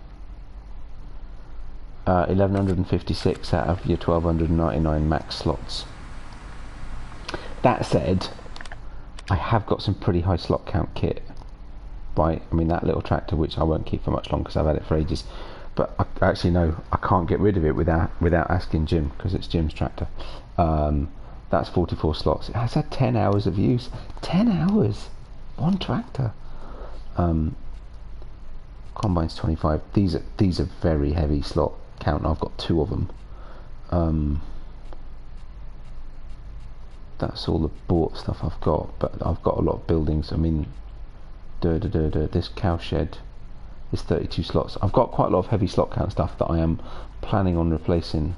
1156 out of your 1299 max slots. That said, I have got some pretty high slot count kit. Right, I mean that little tractor, which I won't keep for much longer because I've had it for ages. But I actually know I can't get rid of it without asking Jim, because it's Jim's tractor. That's 44 slots. It has had 10 hours of use. 10 hours, one tractor. Combine's 25. These are very heavy slot count. I've got 2 of them. That's all the bought stuff I've got, but I've got a lot of buildings. I mean, this cowshed is 32 slots. I've got quite a lot of heavy slot count stuff that I am planning on replacing,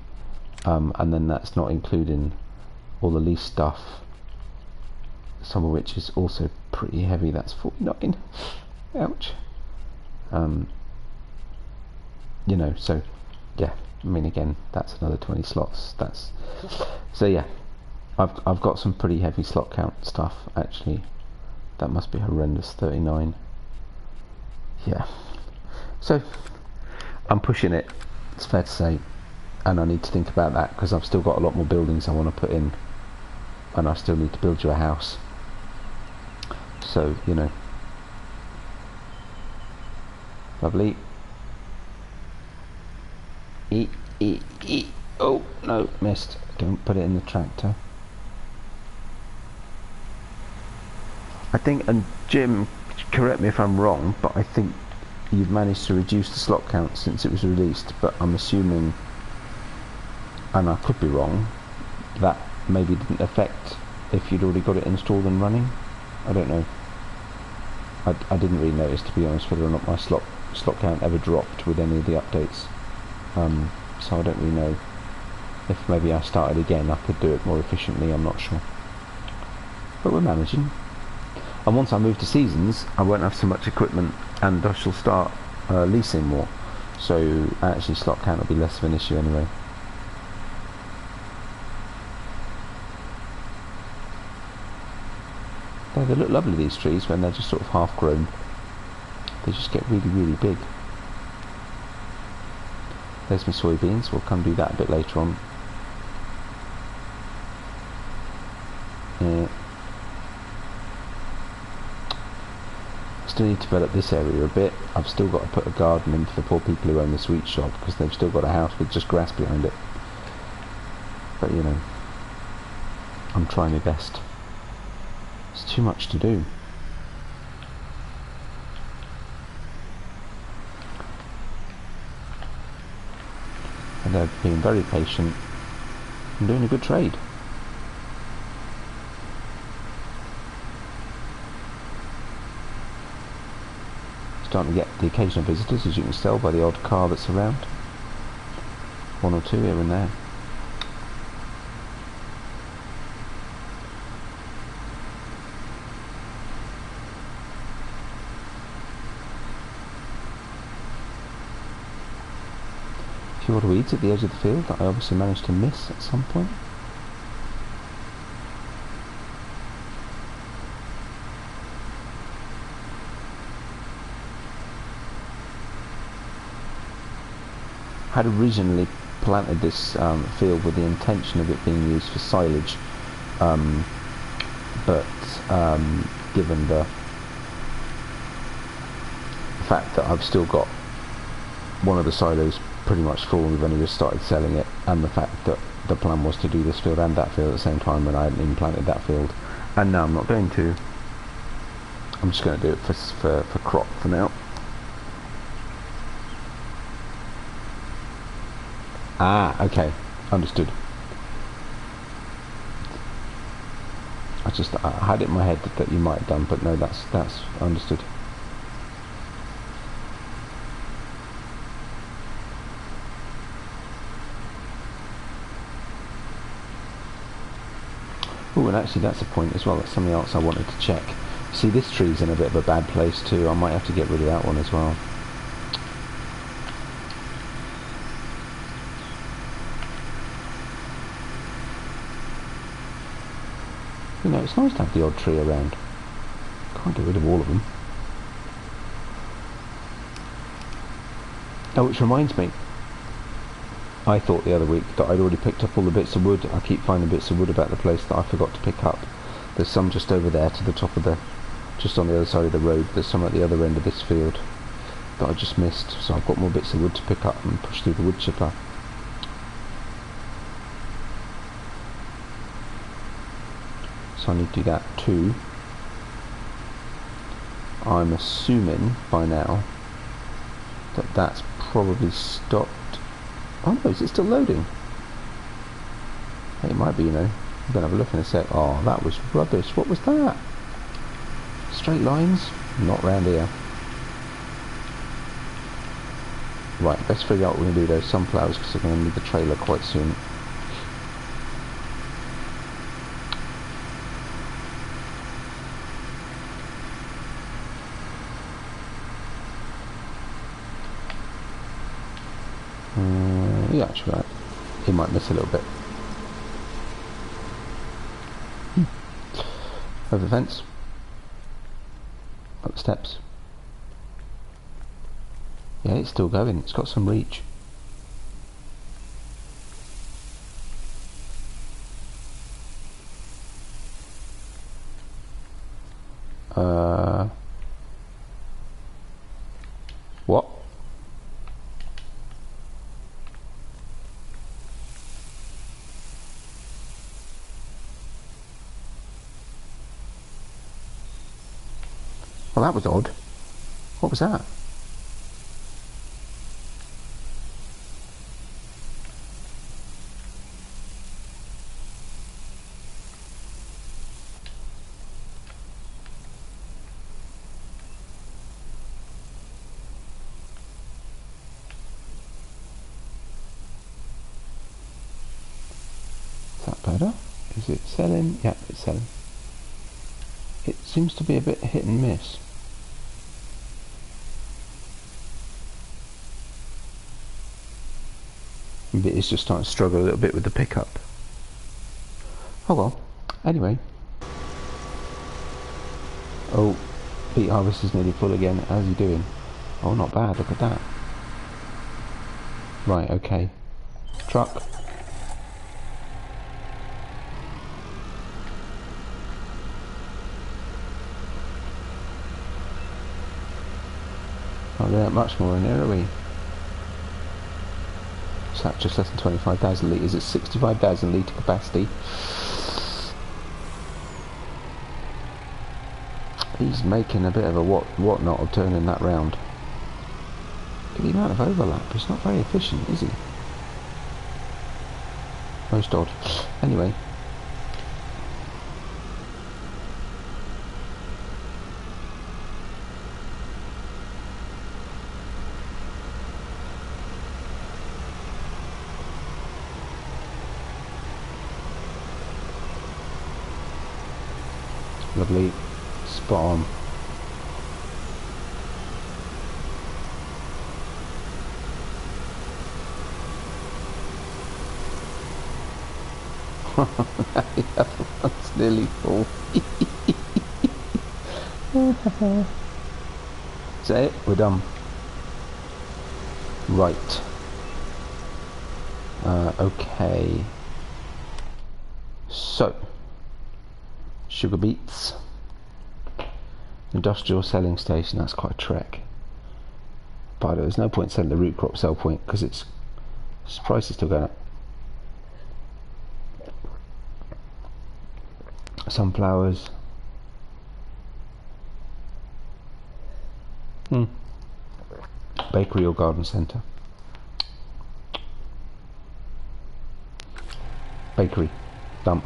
and then that's not including all the lease stuff, some of which is also pretty heavy. That's 49. Ouch. You know, so yeah, I mean, again, that's another 20 slots. That's so yeah, I've got some pretty heavy slot count stuff actually. That must be horrendous. 39. Yeah. So I'm pushing it, it's fair to say, and I need to think about that because I've still got a lot more buildings I want to put in, and I still need to build you a house. So, you know. Lovely. Oh, no, missed. Don't put it in the tractor. I think, and Jim, correct me if I'm wrong, but I think you've managed to reduce the slot count since it was released, but I'm assuming, and I could be wrong, that maybe didn't affect if you'd already got it installed and running. I don't know. I didn't really notice, to be honest, whether or not my slot count ever dropped with any of the updates. So I don't really know. If maybe I started again, I could do it more efficiently, I'm not sure. But we're managing. And once I move to seasons, I won't have so much equipment, and I shall start leasing more. So actually slot count will be less of an issue anyway. They look lovely, these trees, when they're just sort of half grown. They just get really, really big. There's my soybeans. We'll come do that a bit later on. Still need to develop this area a bit. I've still got to put a garden in for the poor people who own the sweet shop, because they've still got a house with just grass behind it. But you know, I'm trying my best. It's too much to do. And they're being very patient and doing a good trade. Starting to get the occasional visitors, as you can tell by the odd car that's around. One or two here and there. A few odd weeds at the edge of the field that I obviously managed to miss at some point. I had originally planted this field with the intention of it being used for silage, but given the fact that I've still got one of the silos pretty much full, we've only just started selling it, and the fact that the plan was to do this field and that field at the same time when I hadn't even planted that field, and now I'm not going to. I'm just going to do it for crop for now. Ah, okay, understood. I had it in my head that you might have done, but no, that's understood. Oh, and actually that's a point as well. That's something else I wanted to check. See, this tree's in a bit of a bad place too. I might have to get rid of that one as well. You know, it's nice to have the odd tree around. Can't get rid of all of them. Oh, which reminds me, I thought the other week that I'd already picked up all the bits of wood. I keep finding bits of wood about the place that I forgot to pick up. There's some just over there to the top of the, just on the other side of the road. There's some at the other end of this field that I just missed. So I've got more bits of wood to pick up and push through the wood chipper. So I need to do that too. I'm assuming by now that that's probably stopped. Oh no, is it still loading? It might be, you know. I'm going to have a look in a sec. Oh, that was rubbish. What was that? Straight lines? Not round here. Right, let's figure out what we're going to do with those sunflowers, because we're going to need the trailer quite soon. Yeah, actually, right. He might miss a little bit. Over the fence. Up the steps. Yeah, it's still going. It's got some reach. What? Well, that was odd. What was that? Is that better? Is it selling? Yeah, it's selling. It seems to be a bit hit and miss. Maybe it's just starting to struggle a little bit with the pickup. Oh well. Anyway. Oh, beet harvest is nearly full again. How's he doing? Oh, not bad. Look at that. Right, okay. Truck. Not really that much more in here, are we? Is that just less than 25,000 litres? It's 65,000 litre capacity. He's making a bit of a whatnot of turning that round. The amount of overlap, it's not very efficient, is he? Most odd. Anyway. Lovely. Spot on. The other one's nearly full. Is that it? We're done. Right. Okay. So, sugar beets. Industrial selling station, that's quite a trek. But there's no point selling the root crop sell point because its price is still going up. Sunflowers. Bakery or garden centre? Bakery. Dump.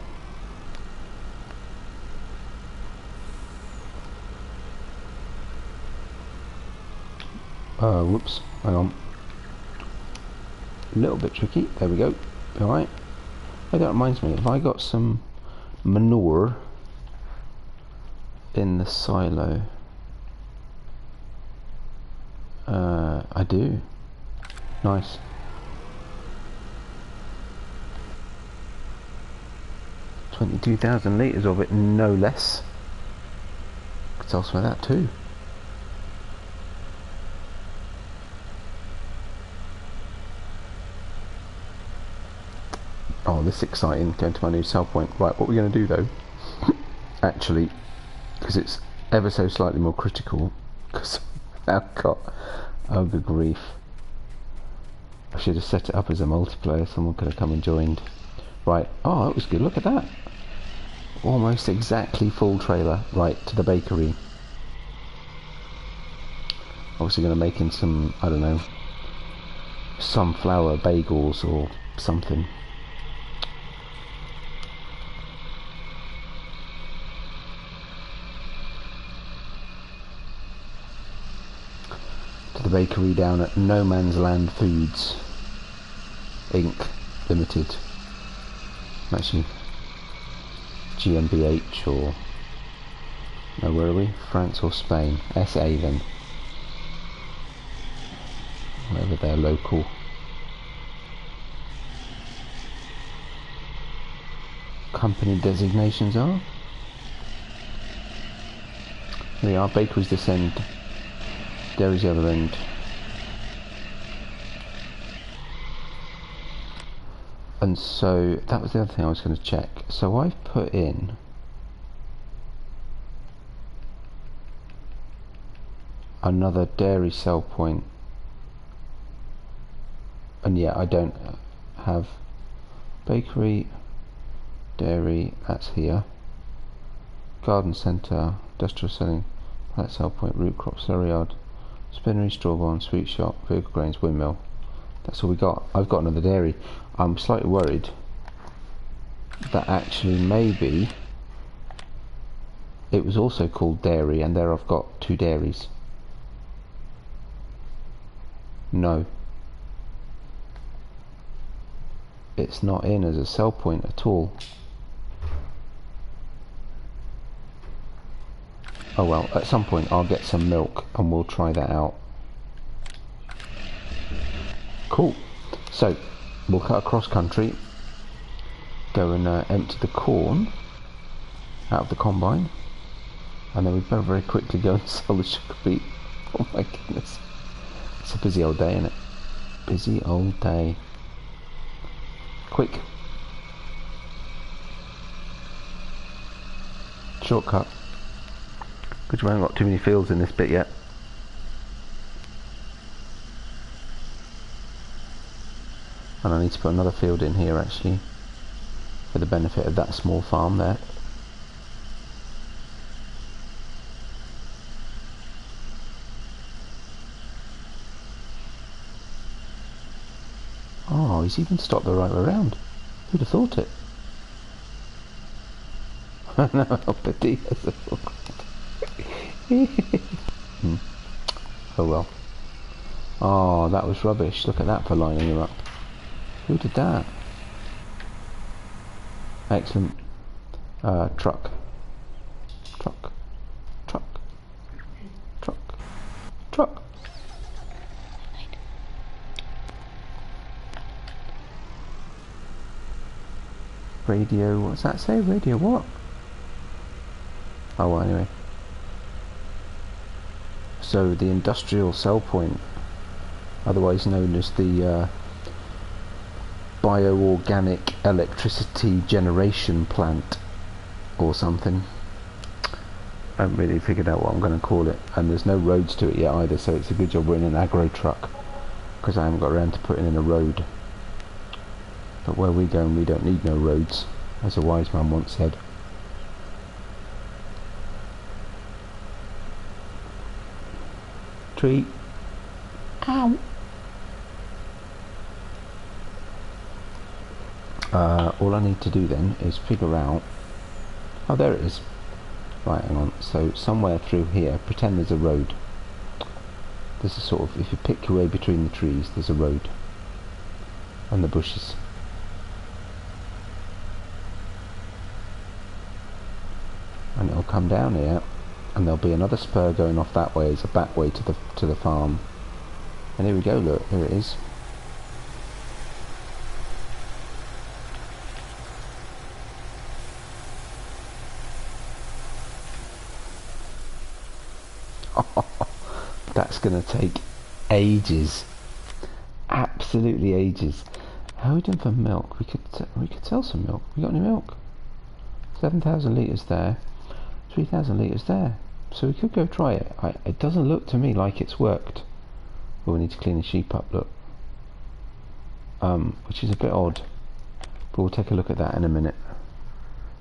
Whoops, hang on. A little bit tricky. There we go. Alright. Oh, that reminds me, have I got some manure in the silo? I do. Nice. $22,000 litres of it, no less. Could sell some of that too. Oh, this is exciting, going to my new sell point. Right, what we're going to do though, actually, because it's ever so slightly more critical, because I've got, oh good grief, I should have set it up as a multiplayer, someone could have come and joined. Right, oh that was good, look at that. Almost exactly full trailer. Right, to the bakery. Obviously going to make in some, I don't know, sunflower bagels or something. To the bakery down at No Man's Land Foods Inc. Limited. Actually GmbH or no, where are we? France or Spain? SA then. Wherever they're local. Company designations are. Here we are, bakeries this end, dairies the other end. And so that was the other thing I was going to check. So I've put in another dairy sell point, and yeah, I don't have bakery, dairy, that's here, garden centre, industrial selling That sell point, root crop, slurry yard, spinnery, straw barn, sweet shop, vehicle grains, windmill. That's all we got. I've got another dairy. I'm slightly worried that actually maybe it was also called dairy, and there I've got 2 dairies. No, it's not in as a sell point at all. Oh well, at some point I'll get some milk and we'll try that out. Cool. So we'll cut across country, go and empty the corn out of the combine, and then we better very quickly go and sell the sugar beet. Oh my goodness, it's a busy old day, isn't it? Busy old day. Quick. Shortcut. Because we haven't got too many fields in this bit yet. And I need to put another field in here actually, for the benefit of that small farm there. Oh, he's even stopped the right way around. Who'd have thought it? No, but he has a Oh well. Oh, that was rubbish. Look at that for lining him up. Who did that? Excellent. Truck. Truck. Truck. Truck. Truck. Radio, what's that say? Radio what? Oh well, anyway. So the industrial sell point, otherwise known as the bioorganic electricity generation plant or something. I haven't really figured out what I'm going to call it, and there's no roads to it yet either, so it's a good job we're in an agro truck, because I haven't got around to putting in a road. But where we're going, we don't need no roads, as a wise man once said. Tree. Ow. All I need to do then is figure out... Oh, there it is. Right, hang on. So somewhere through here, pretend there's a road. There's a sort of... If you pick your way between the trees, there's a road. And the bushes. And it'll come down here, and there'll be another spur going off that way as a back way to the farm. And here we go, look, here it is. That's gonna take ages, absolutely ages. How are we doing for milk? We could sell some milk. We got any milk? 7,000 litres there, 3,000 litres there. So we could go try it. It doesn't look to me like it's worked. Well, we need to clean the sheep up, look. Which is a bit odd. But we'll take a look at that in a minute.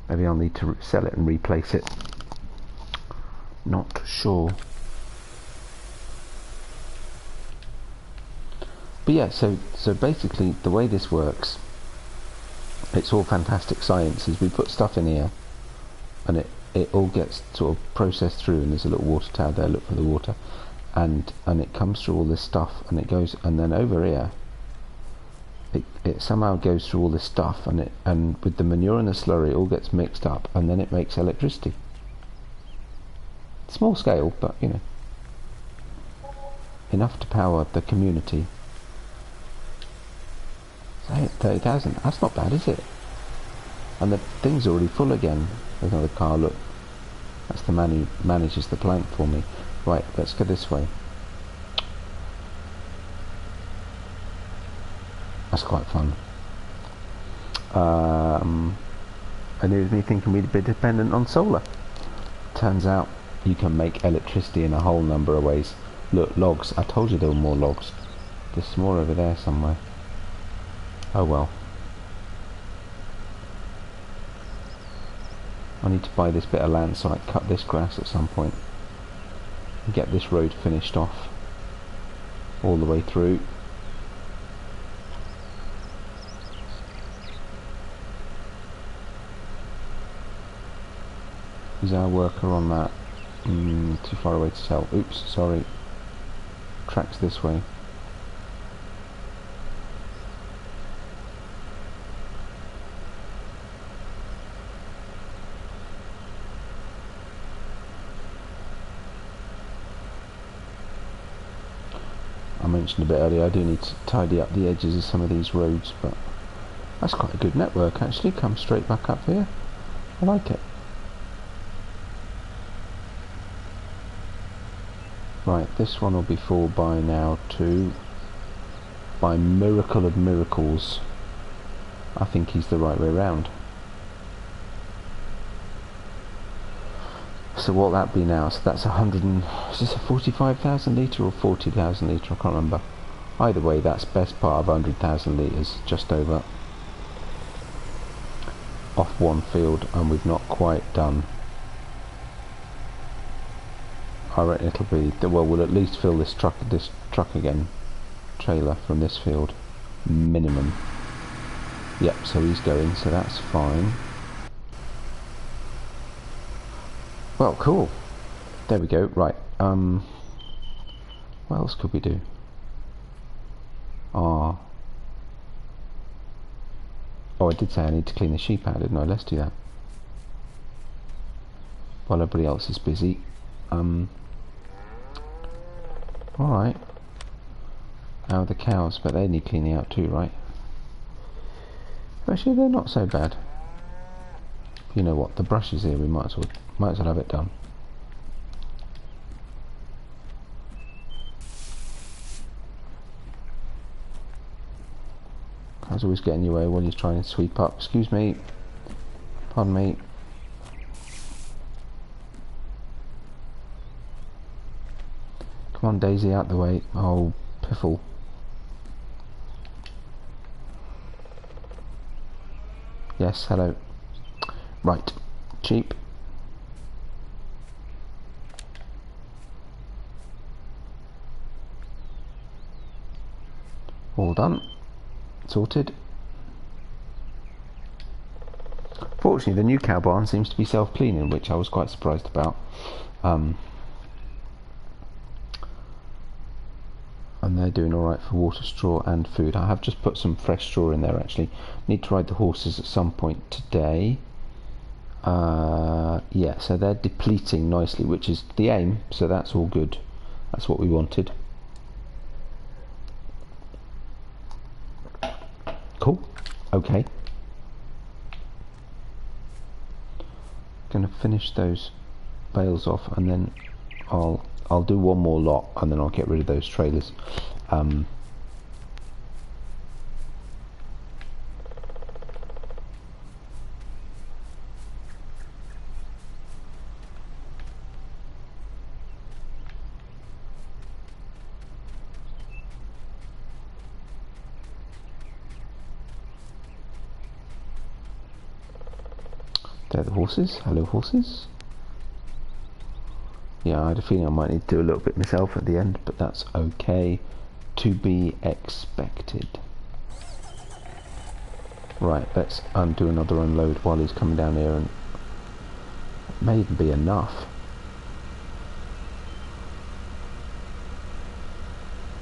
Maybe I'll need to sell it and replace it. Not sure. But yeah, so basically the way this works, it's all fantastic science, is we put stuff in here and it all gets sort of processed through, and there's a little water tower there, look for the water, and it comes through all this stuff, and it goes, and then over here it somehow goes through all this stuff, and with the manure and the slurry it all gets mixed up, and then it makes electricity. Small scale, but you know, enough to power the community. 30,000, that's not bad, is it? And the thing's already full again. There's another car, look. That's the man who manages the plant for me. Right, let's go this way. That's quite fun. And it was me thinking we'd be dependent on solar. Turns out you can make electricity in a whole number of ways. Look, logs. I told you there were more logs. There's some more over there somewhere. Oh well. I need to buy this bit of land so I cut this grass at some point. and get this road finished off all the way through. Is our worker on that? Too far away to tell. Oops, sorry. Tracks this way. I mentioned a bit earlier I do need to tidy up the edges of some of these roads, but that's quite a good network actually. Comes straight back up here. I like it. Right, this one will be full by now too. By miracle of miracles, I think he's the right way round. So what'll that be now? So that's 100 and... is this a 45,000 litre or 40,000 litre? I can't remember. Either way, that's best part of 100,000 litres, just over. Off one field, and we've not quite done. I reckon it'll be, well, we'll at least fill this truck again, trailer from this field, minimum. Yep, so he's going, so that's fine. Well, cool. There we go. Right. What else could we do? Oh, I did say I need to clean the sheep out, didn't I? Let's do that. While everybody else is busy. Alright. How are the cows? But they need cleaning out too, right? Actually, they're not so bad. You know what? The brush is here. We might as well have it done. I was always getting in your way while you're trying to sweep up. Excuse me. Pardon me. Come on, Daisy, out the way. Oh, piffle. Yes, hello. Right, cheap. All done. Sorted. Fortunately, the new cow barn seems to be self-cleaning, which I was quite surprised about. And they're doing alright for water, straw and food. I have just put some fresh straw in there actually. Need to ride the horses at some point today. Yeah, so they're depleting nicely, which is the aim, so that's all good. That's what we wanted. Cool. Okay. Gonna finish those bales off and then I'll do one more lot and then I'll get rid of those trailers. They're the horses. Hello, horses. Yeah, I had a feeling I might need to do a little bit myself at the end, but that's okay. To be expected. Right, let's do another unload while he's coming down here, and it may even be enough.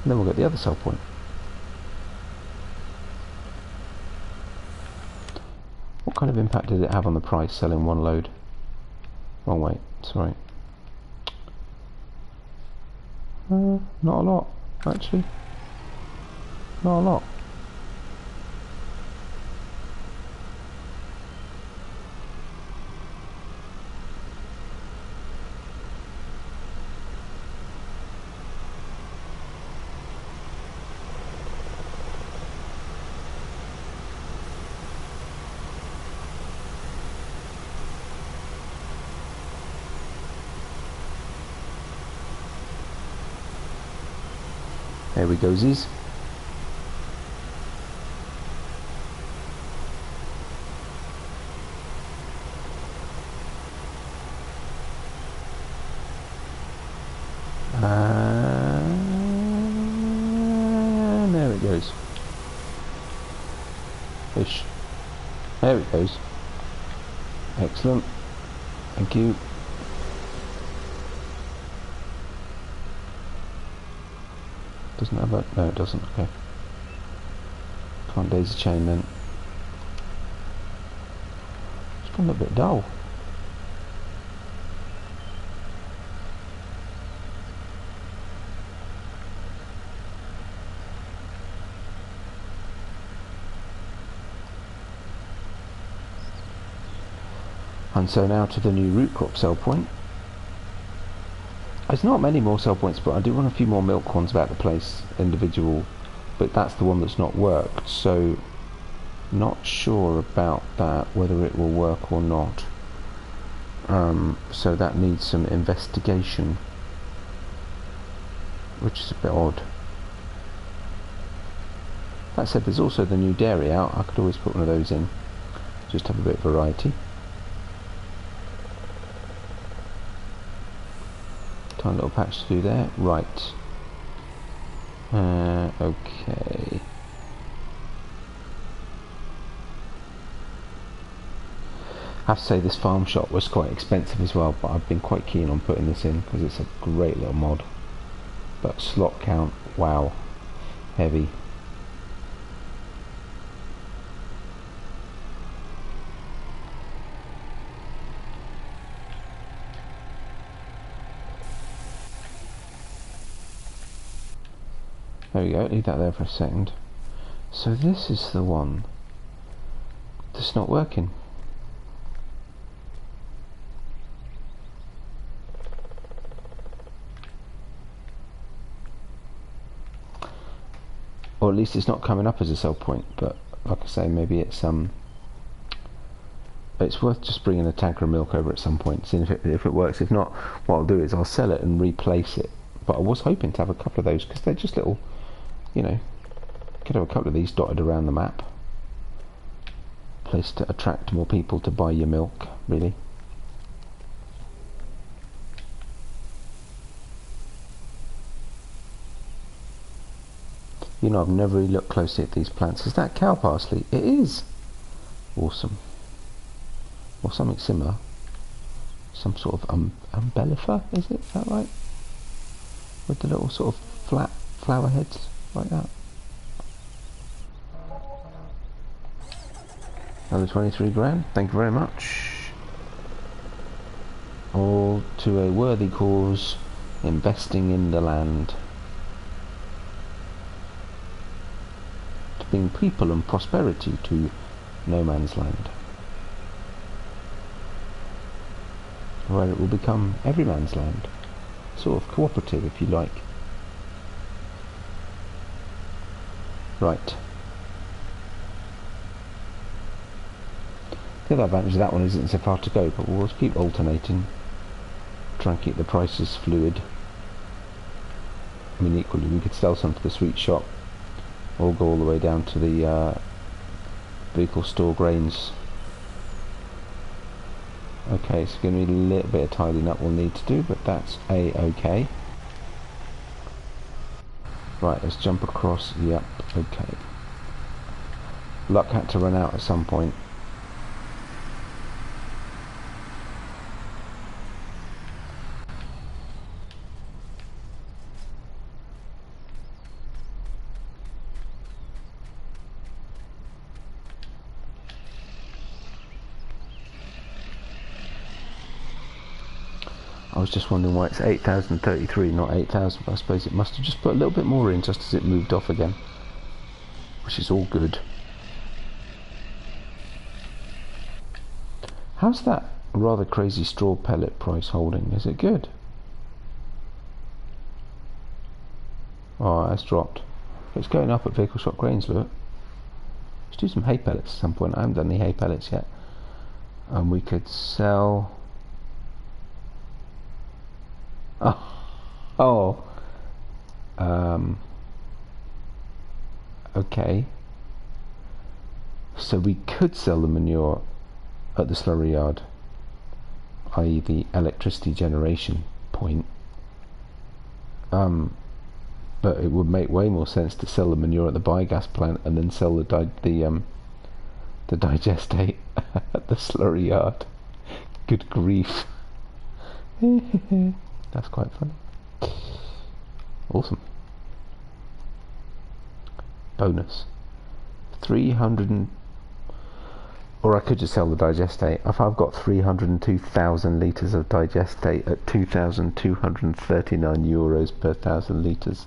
And then we'll get the other sell point. What kind of impact did it have on the price selling one load? Wrong way, sorry. Not a lot, actually. Not a lot. There we go, Z's. And there it goes. Fish. There it goes. Excellent. Thank you. Doesn't have a... no, it doesn't. Okay. Can't daisy chain then. It's gone a bit dull. And so now to the new root crop sell point. There's not many more sell points, but I do want a few more milk ones about the place, individual, but that's the one that's not worked, so not sure about that, whether it will work or not. So that needs some investigation, which is a bit odd. That said, there's also the new dairy out. I could always put one of those in, just have a bit of variety. Tiny little patch to do there. Right. Okay. I have to say this farm shop was quite expensive as well, but I've been quite keen on putting this in because it's a great little mod. But slot count, wow, heavy. There we go, leave that there for a second. So this is the one that's not working. Or at least it's not coming up as a sell point, but like I say, maybe it's worth just bringing a tanker of milk over at some point, seeing if it works. If not, what I'll do is I'll sell it and replace it. But I was hoping to have a couple of those because they're just little, you know, could have a couple of these dotted around the map. Place to attract more people to buy your milk, really. You know, I've never really looked closely at these plants. Is that cow parsley? It is! Awesome. Or something similar. Some sort of umbellifer, is it? Is that right? With the little sort of flat flower heads, like that. Another 23 grand, thank you very much. All to a worthy cause, investing in the land. To bring people and prosperity to no man's land. Where it will become every man's land. Sort of cooperative, if you like. Right. The other advantage of that one isn't so far to go, but we'll keep alternating. Try and keep the prices fluid. I mean, equally, we could sell some to the sweet shop, or go all the way down to the vehicle store grains. Okay, it's going to be a little bit of tidying up we'll need to do, but that's a-okay. Right, let's jump across. Yep, okay. Luck had to run out at some point. I was just wondering why it's 8,033, not 8,000, but I suppose it must have just put a little bit more in just as it moved off again, which is all good. How's that rather crazy straw pellet price holding? Is it good? Oh, that's dropped. It's going up at vehicle shop grains, look. Let's do some hay pellets at some point. I haven't done any hay pellets yet. And we could sell... okay. So we could sell the manure at the slurry yard, i.e. the electricity generation point. but it would make way more sense to sell the manure at the biogas plant and then sell the digestate at the slurry yard. Good grief. That's quite funny. Awesome. Bonus 300 or I could just sell the digestate. If I've got 302,000 litres of digestate at 2,239 euros per 1,000 litres.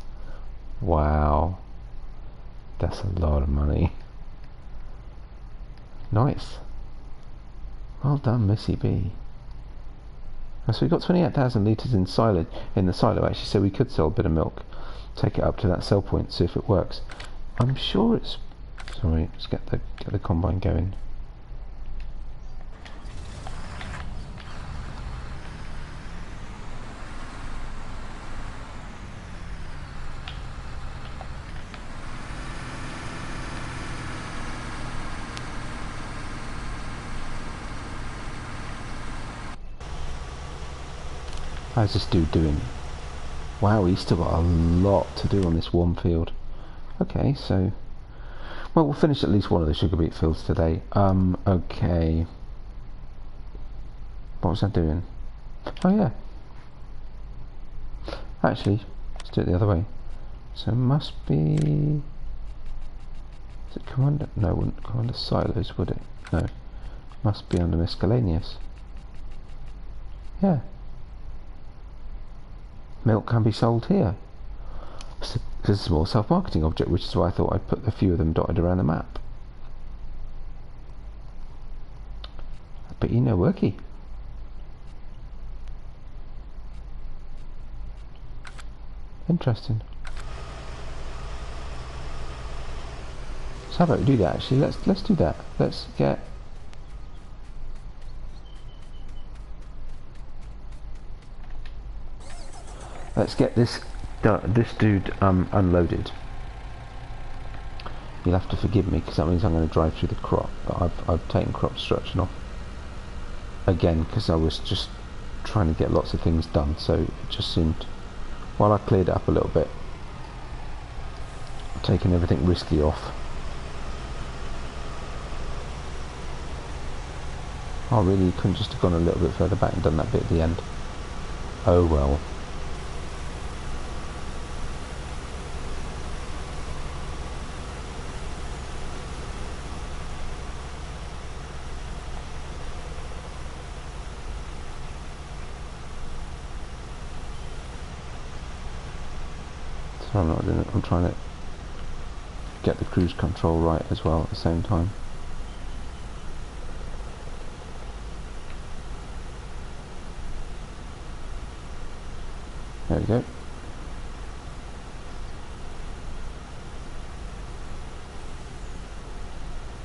Wow, that's a lot of money. Nice. Well done, MISSYB. So we've got 28,000 litres in silage in the silo actually, so we could sell a bit of milk, take it up to that sell point, see if it works. I'm sure it's. Sorry, let's get the combine going. How's this dude doing? Wow, he's still got a lot to do on this one field. Okay, so well, we'll finish at least one of the sugar beet fields today. Okay. What was I doing? Oh yeah. Actually, let's do it the other way. So it must be. Is it come under? No, it wouldn't come under silos, would it? No. Must be under miscellaneous. Yeah. Milk can be sold here. It's a small self-marketing object, which is why I thought I'd put a few of them dotted around the map. But you know, worky. Interesting. So how about we do that? Actually, let's do that. Let's get. Let's get this dude unloaded. You'll have to forgive me because that means I'm going to drive through the crop. But I've taken crop destruction off again because I was just trying to get lots of things done. So it just seemed, while I cleared it up a little bit, taking everything risky off. Oh really, you couldn't just have gone a little bit further back and done that bit at the end. Oh well. I'm not doing it. I'm trying to get the cruise control right as well at the same time. There we go.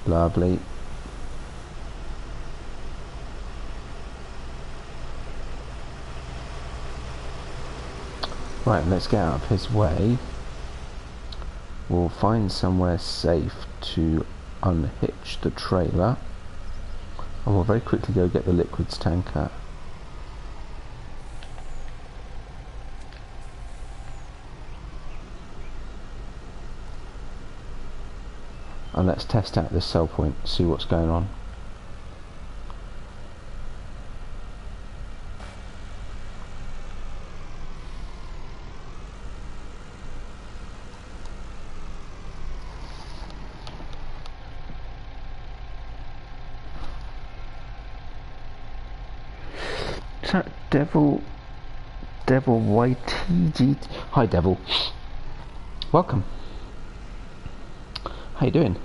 Lovely. Right, let's get out of his way. We'll find somewhere safe to unhitch the trailer. And we'll very quickly go get the liquids tanker. And let's test out this sell point, see what's going on. Devil YTG. Hi Devil. Welcome. How you doing?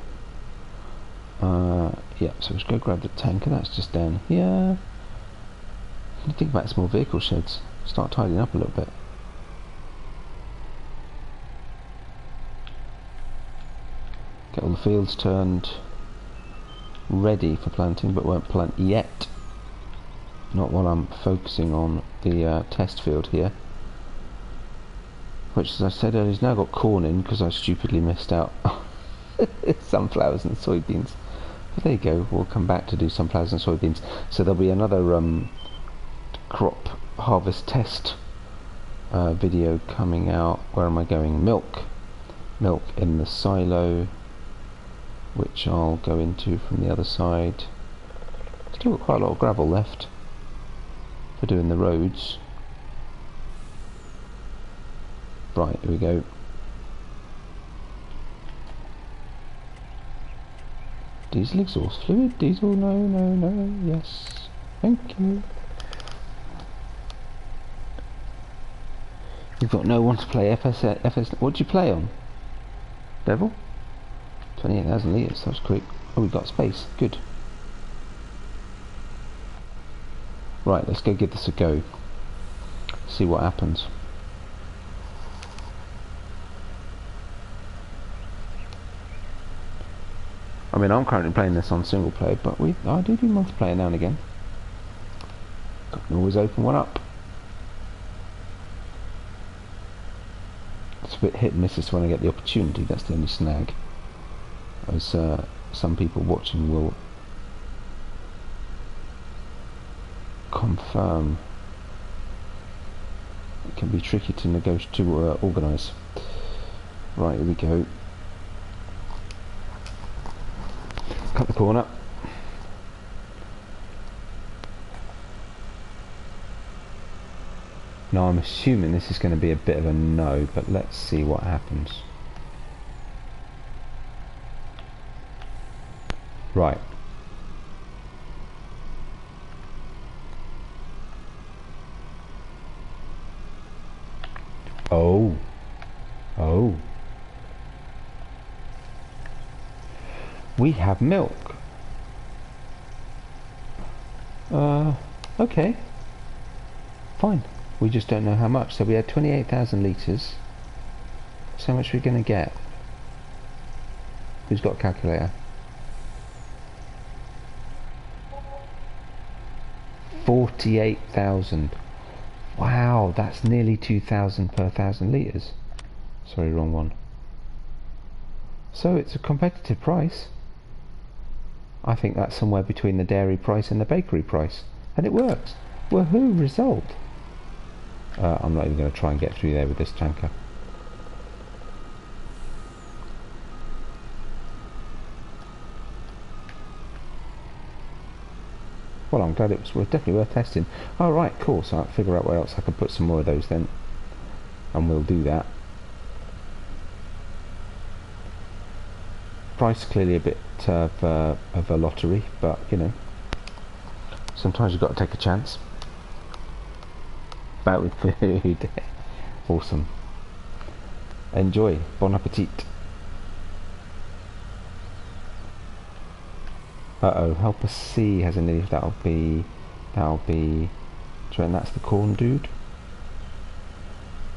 Yeah, so let's go grab the tanker, that's just down here. You think about small vehicle sheds, start tidying up a little bit. Get all the fields turned ready for planting, but won't plant yet. Not while I'm focusing on the test field here, which, as I said earlier, has now got corn in because I stupidly missed out sunflowers and soybeans. But there you go, we'll come back to do sunflowers and soybeans. So there'll be another crop harvest test video coming out. Where am I going? Milk in the silo, which I'll go into from the other side. Still got quite a lot of gravel left for doing the roads. Right, here we go. Diesel exhaust fluid, diesel, no, yes, thank you. You've got no one to play FS, what did you play on? Devil? 28,000 litres, that was quick. Oh, we've got space, good. Right, let's go give this a go. See what happens. I mean, I'm currently playing this on single player, but I do multiplayer now and again. I can always open one up. It's a bit hit and miss as to when I get the opportunity, that's the only snag. As some people watching will confirm. It can be tricky to negotiate, to organise. Right, here we go. Cut the corner. Now I'm assuming this is going to be a bit of a no, but let's see what happens. Right. Oh. We have milk. Okay. Fine. We just don't know how much. So we had 28,000 litres. So how much are we going to get? Who's got a calculator? 48,000. Wow, that's nearly 2,000 per 1,000 litres. Sorry, wrong one. So it's a competitive price. I think that's somewhere between the dairy price and the bakery price. And it works. Woohoo, result. I'm not even going to try and get through there with this tanker. Well, I'm glad it was definitely worth testing. Oh right, cool, so I'll figure out where else I can put some more of those then. And we'll do that. Price clearly a bit of a lottery, but you know, sometimes you've got to take a chance. About with food. Awesome. Enjoy. Bon appetit. Help us see has a leaf. That'll be. And that's the corn dude.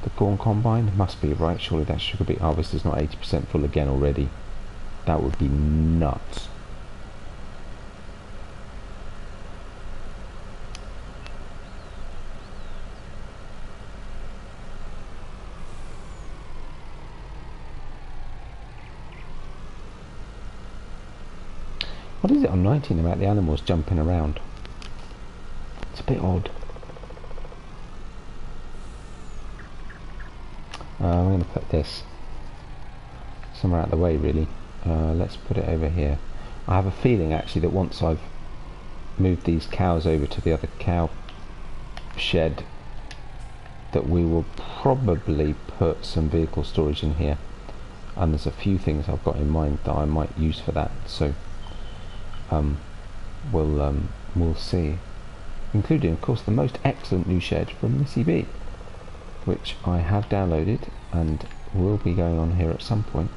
The corn combine must be right. Surely that sugar beet harvest is not 80% full again already. That would be nuts. What is it on 19 about the animals jumping around? It's a bit odd. I'm going to put this somewhere out of the way really. Let's put it over here. I have a feeling actually that once I've moved these cows over to the other cow shed that we will probably put some vehicle storage in here, and there's a few things I've got in mind that I might use for that, so we'll see, including of course the most excellent new shed from MISSYB, which I have downloaded and will be going on here at some point.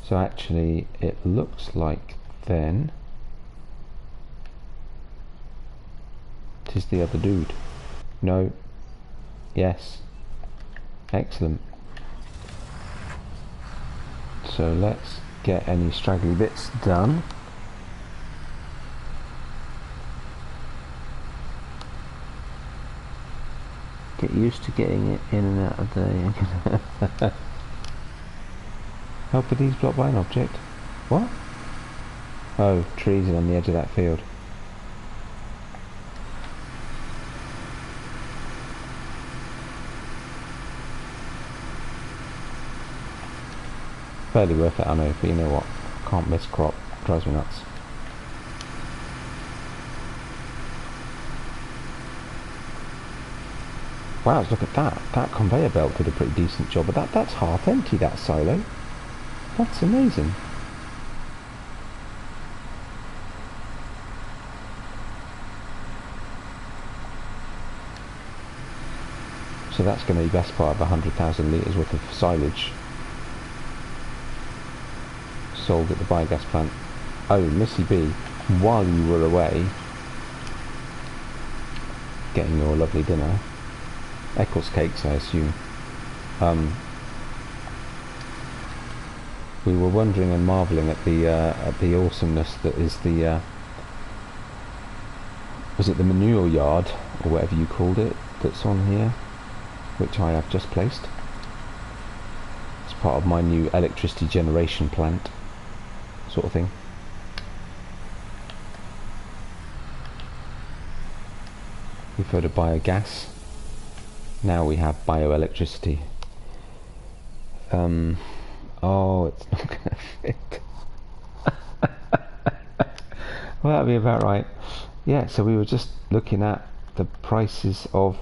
So actually it looks like then it is the other dude. No. Yes. Excellent. So let's get any straggly bits done. Get used to getting it in and out of the Help with these blocked by an object. What? Oh, trees are on the edge of that field. Fairly worth it, I know, but you know what? Can't miss crop. Drives me nuts. Wow, look at that. That conveyor belt did a pretty decent job, but that's half empty, that silo. That's amazing. So that's going to be best part of 100,000 litres worth of silage sold at the biogas plant. Oh, MISSYB, while you were away getting your lovely dinner, Eccles cakes I assume, we were wondering and marvelling at the awesomeness that is the was it the manure yard or whatever you called it that's on here, which I have just placed. It's part of my new electricity generation plant sort of thing. We've heard of biogas, now we have bioelectricity. Oh, it's not going to fit. Well, that'll be about right. Yeah, so we were just looking at the prices of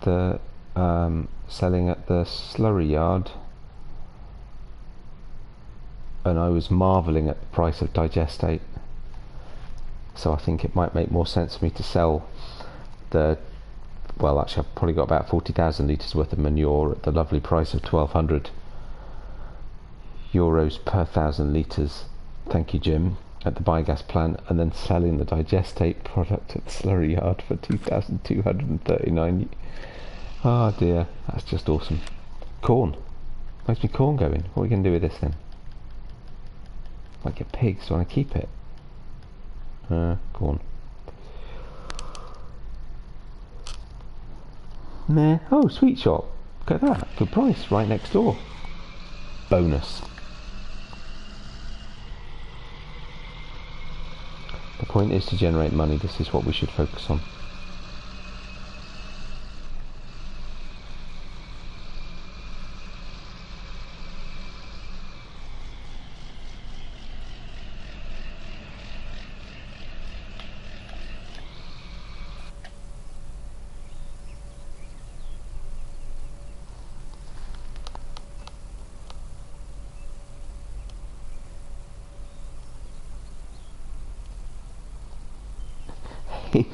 the selling at the slurry yard, and I was marvelling at the price of digestate. So I think it might make more sense for me to sell the, well actually I've probably got about 40,000 litres worth of manure at the lovely price of 1,200 euros per 1,000 litres, thank you Jim, at the biogas plant, and then selling the digestate product at the slurry yard for 2,239. Oh dear, that's just awesome. Corn, makes me corn going. What are we going to do with this then? Might get pigs, so I want to keep it. Corn. Meh. Oh, sweet shop. Look at that. Good price. Right next door. Bonus. The point is to generate money. This is what we should focus on.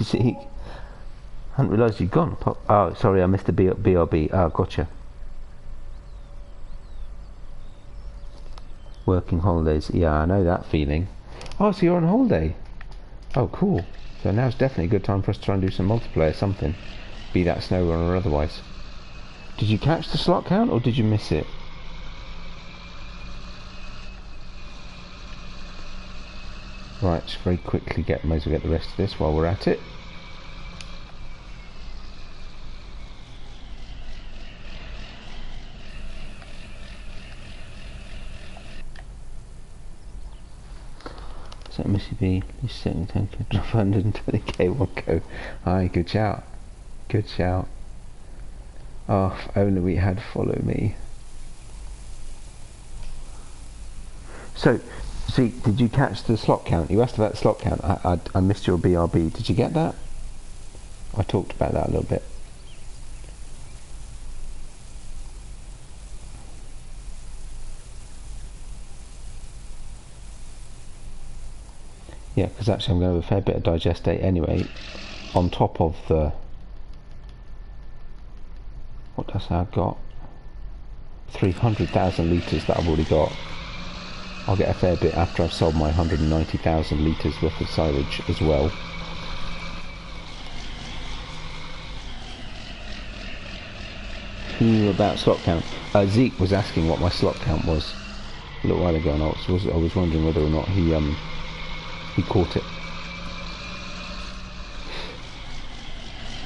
Zeke, I hadn't realised you'd gone. Oh, sorry, I missed the BRB. Oh, gotcha. Working holidays. Yeah, I know that feeling. Oh, so you're on holiday. Oh, cool. So now's definitely a good time for us to try and do some multiplayer, something. Be that snow run or otherwise. Did you catch the slot count or did you miss it? Right, just very quickly may as well get the rest of this while we're at it. So MISSYB, this setting tank could drop 120k one go. Aye, good shout. Good shout. Oh, if only we had follow me. So, see, did you catch the slot count? You asked about the slot count. I missed your BRB. Did you get that? I talked about that a little bit. Yeah, because actually I'm going to have a fair bit of digestate anyway, on top of the, what does I've got? 300,000 litres that I've already got. I'll get a fair bit after I've sold my 190,000 litres worth of silage as well. About slot count. Zeke was asking what my slot count was a little while ago, and I was wondering whether or not he caught it.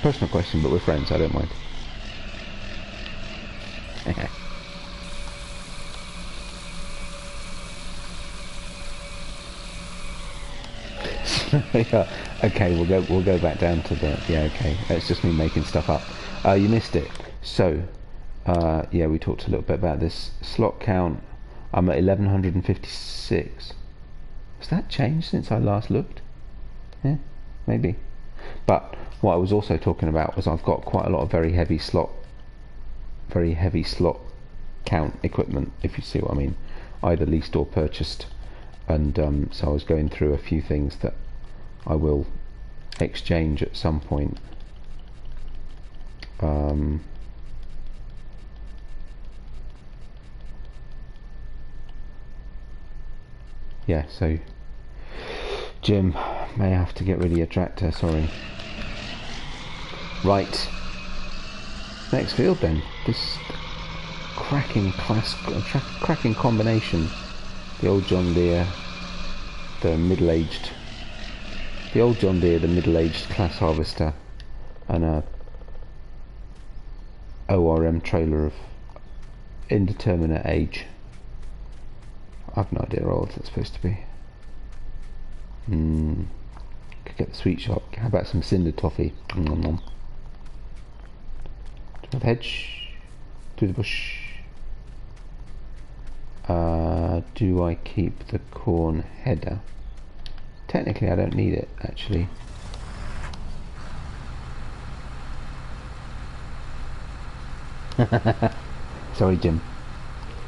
Personal question, but we're friends, I don't mind. Yeah. Okay, we'll go back down to the, yeah, okay, it's just me making stuff up. You missed it. So yeah, we talked a little bit about this slot count. I'm at 1156. Has that changed since I last looked? Yeah, maybe. But what I was also talking about was I've got quite a lot of very heavy slot count equipment, if you see what I mean, either leased or purchased. And so I was going through a few things that I will exchange at some point. Yeah, so Jim, may have to get rid of your tractor, sorry. Right, next field then. This cracking Claas, cracking combination. The old John Deere, the middle-aged Claas harvester, and a ORM trailer of indeterminate age. I've no idea how old that's supposed to be. Could get the sweet shop. How about some cinder toffee? To the hedge, to the bush. Do I keep the corn header? Technically I don't need it, actually. Sorry Jim,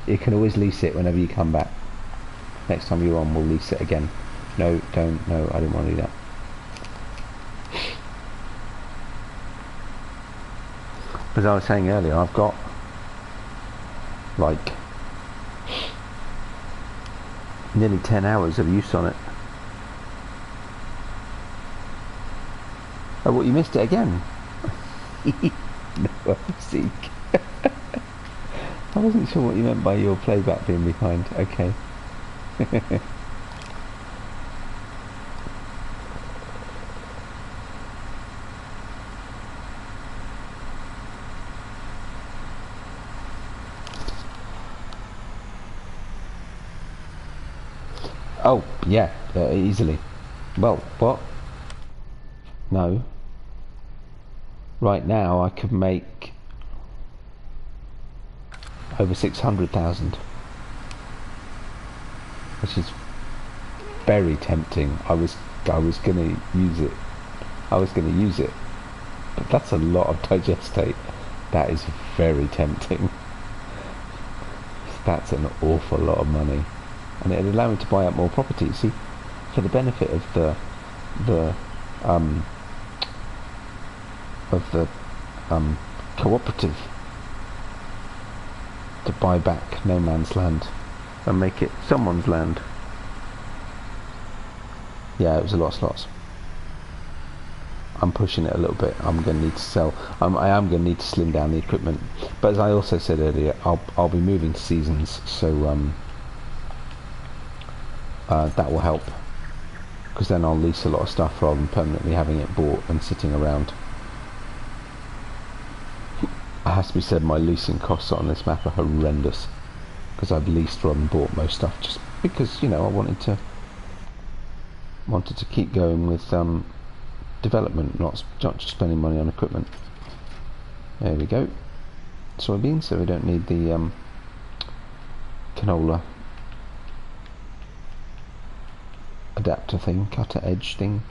you can always lease it whenever you come back. Next time you're on, we'll lease it again. No, don't, no, I didn't want to do that. As I was saying earlier, I've got like nearly 10 hours of use on it. Oh, what, you missed it again? No, I'm sick. I wasn't sure what you meant by your playback being behind. Okay. Oh, yeah, easily. Well, what? No. Right now I could make over 600,000. Which is very tempting. I was gonna use it. But that's a lot of digestate. That is very tempting. That's an awful lot of money. And it'd allow me to buy up more property. See, for the benefit of the cooperative, to buy back no man's land and make it someone's land. Yeah, it was a lot of slots. I'm pushing it a little bit. I'm going to need to sell. I am going to need to slim down the equipment. But as I also said earlier, I'll be moving to seasons, so that will help, because then I'll lease a lot of stuff rather than permanently having it bought and sitting around. It has to be said, my leasing costs on this map are horrendous, because I've leased rather than bought most stuff, just because, you know, I wanted to keep going with development, not just spending money on equipment. There we go. Soybeans, so we don't need the canola adapter thing, cutter edge thing.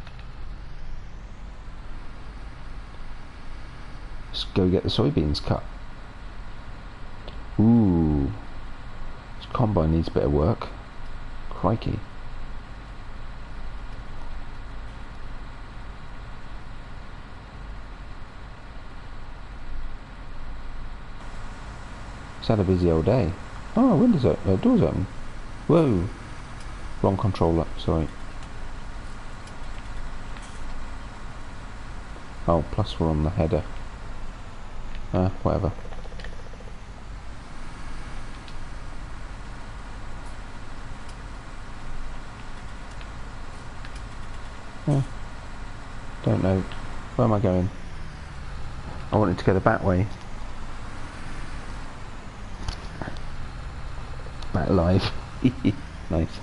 Let's go get the soybeans cut. Ooh, this combine needs a bit of work. Crikey. It's had a busy old day. Oh, windows open, doors open. Whoa. Wrong controller, sorry. Oh, plus we're on the header. Whatever. Don't know. Where am I going? I wanted to go the back way. Back live. Nice.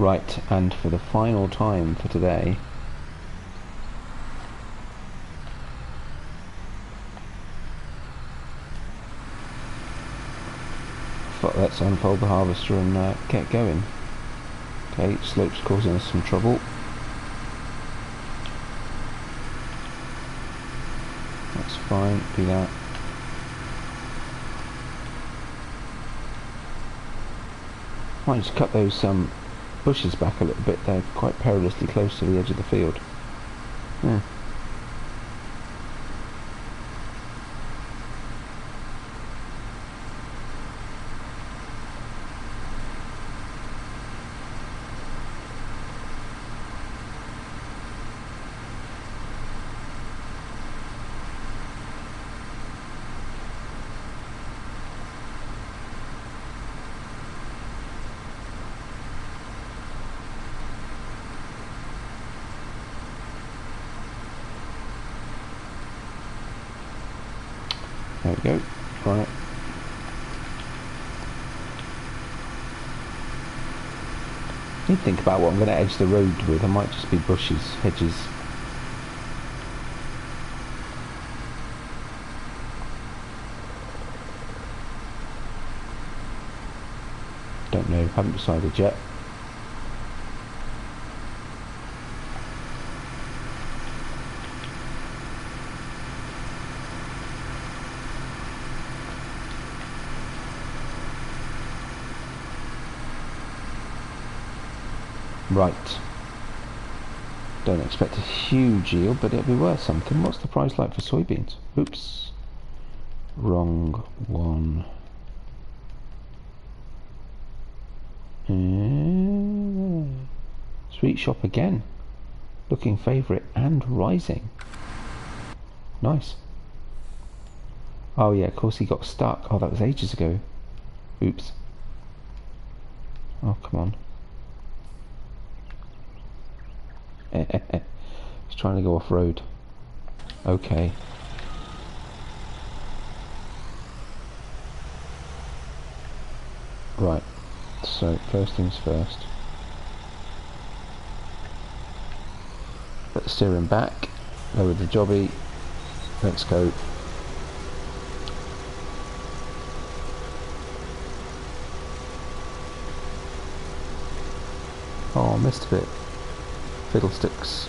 Right, and for the final time for today, let's unfold the harvester and get going. Okay, slope's causing us some trouble. That's fine, do that. Might just cut those bushes back a little bit, they're quite perilously close to the edge of the field. Yeah. There we go. Right. Need to think about what I'm going to edge the road with. I might just be bushes, hedges. Don't know, haven't decided yet. Right. Don't expect a huge yield, but it'll be worth something. What's the price like for soybeans? Oops. Wrong one. Sweet shop again. Looking favourite and rising. Nice. Oh yeah, of course he got stuck. Oh, that was ages ago. Oops. Oh, come on. He's trying to go off road. Okay. Right. So first things first. Let's steer him back. Lower the jobby. Let's go. Oh, missed a bit. Fiddlesticks.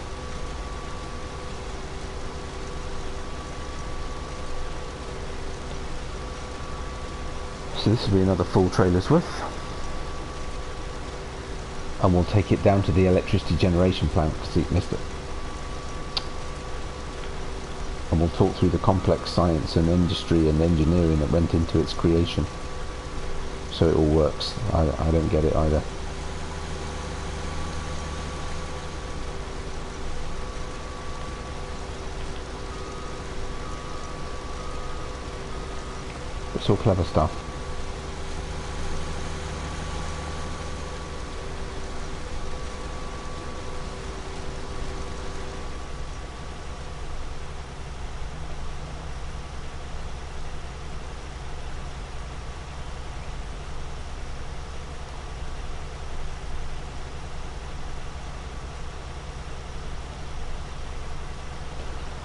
So this will be another full trailer's worth. And we'll take it down to the electricity generation plant because he missed it. And we'll talk through the complex science and industry and engineering that went into its creation. So it all works. I don't get it either. It's all clever stuff.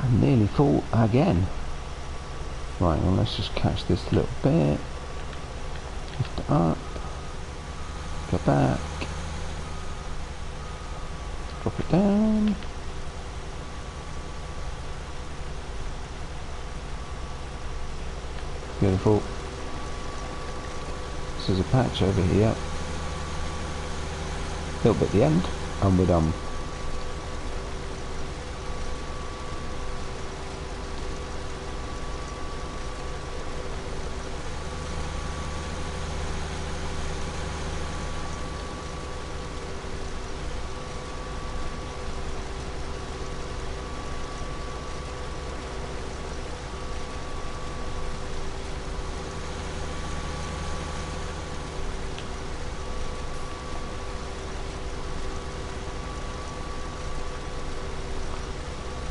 I'm nearly full again. Right, well let's just catch this little bit. Lift it up. Go back. Drop it down. Beautiful. This is a patch over here. A little bit at the end, and we're done.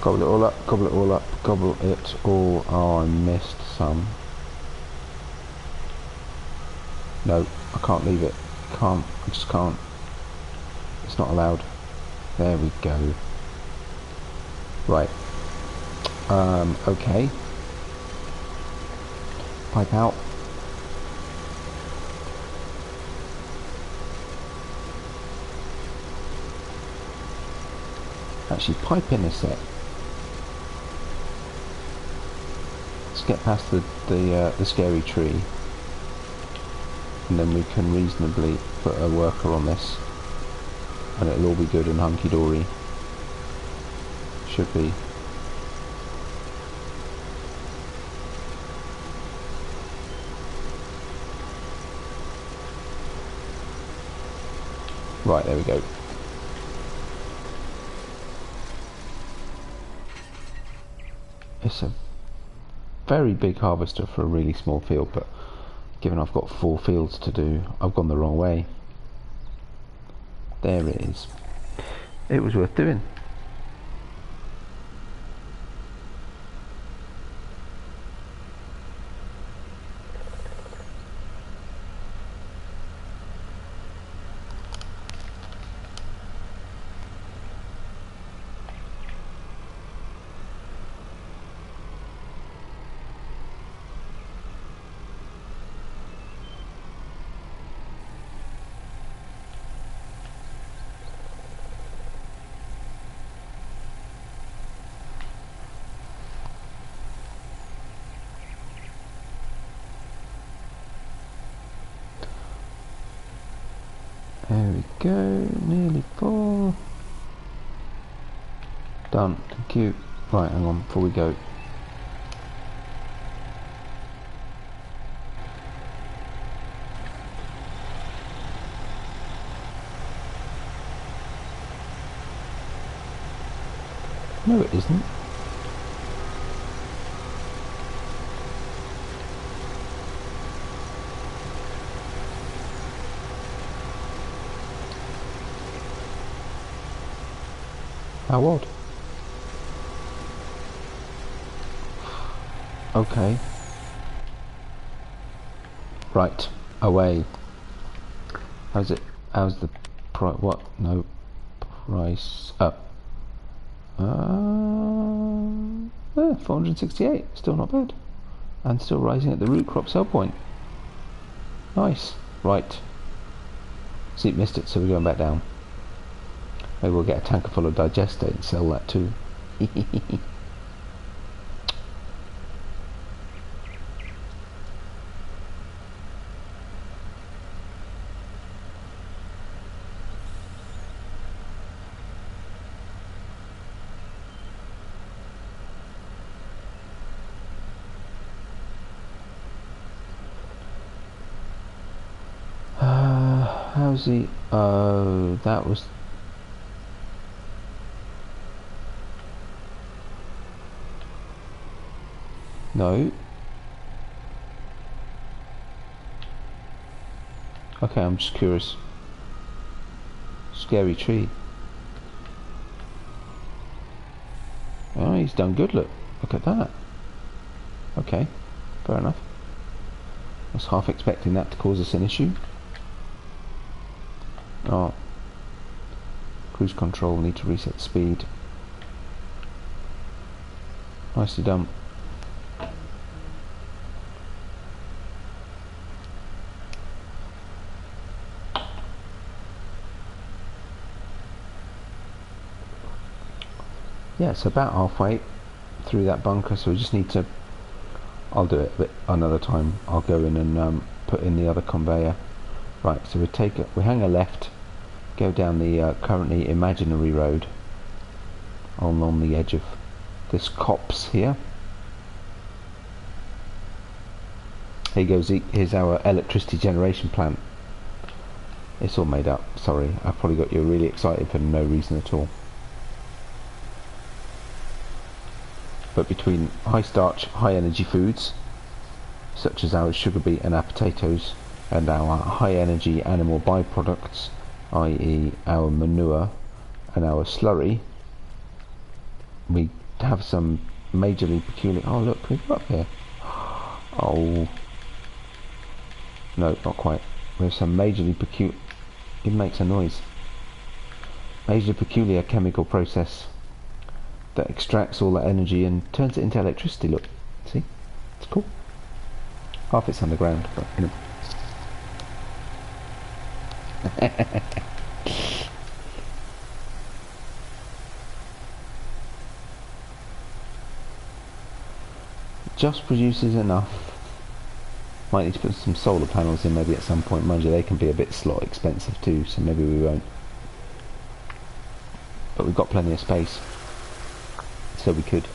Gobble it all up, gobble it all up, gobble it all. Oh, I missed some. No, I can't leave it. Can't, I just can't. That's not allowed. There we go. Right. Okay. Pipe out. Actually, pipe in a sec. Let's get past the scary tree, and then we can reasonably put a worker on this, and it'll all be good and hunky-dory. Should be. Right, there we go. It's a very big harvester for a really small field, but given I've got 4 fields to do, I've gone the wrong way. There it is. It was worth doing. There we go, nearly full. Done, thank you. Right, hang on, before we go. No, it isn't. How odd. Okay. Right. Away. How's it? How's the price? What? No. Price up. 468. Still not bad. And still rising at the root crop sell point. Nice. Right. See, missed it, so we're going back down. Maybe we'll get a tanker full of digestate and sell that too. How's he? Oh, that was. No. Okay, I'm just curious. Scary tree. Oh, he's done good, look. Look at that. Okay, fair enough. I was half expecting that to cause us an issue. Oh. Cruise control, need to reset speed. Nicely done. Yeah, it's about halfway through that bunker, so we just need to. I'll do it a bit another time. I'll go in and put in the other conveyor. Right, so we hang a left, go down the currently imaginary road along the edge of this copse here. Here goes. Here's our electricity generation plant. It's all made up. Sorry, I've probably got you really excited for no reason at all. But between high starch, high energy foods, such as our sugar beet and our potatoes, and our high energy animal byproducts, i.e. our manure and our slurry, we have some majorly peculiar. Oh look, can we go up here? Oh no, not quite. We have some majorly peculiar. It makes a noise. a peculiar chemical process that extracts all that energy and turns it into electricity. Look, see, it's cool. Half it's underground, but you know. Just produces enough. Might need to put some solar panels in maybe at some point. Mind you, they can be a bit slot expensive too, so maybe we won't. But we've got plenty of space, so we could.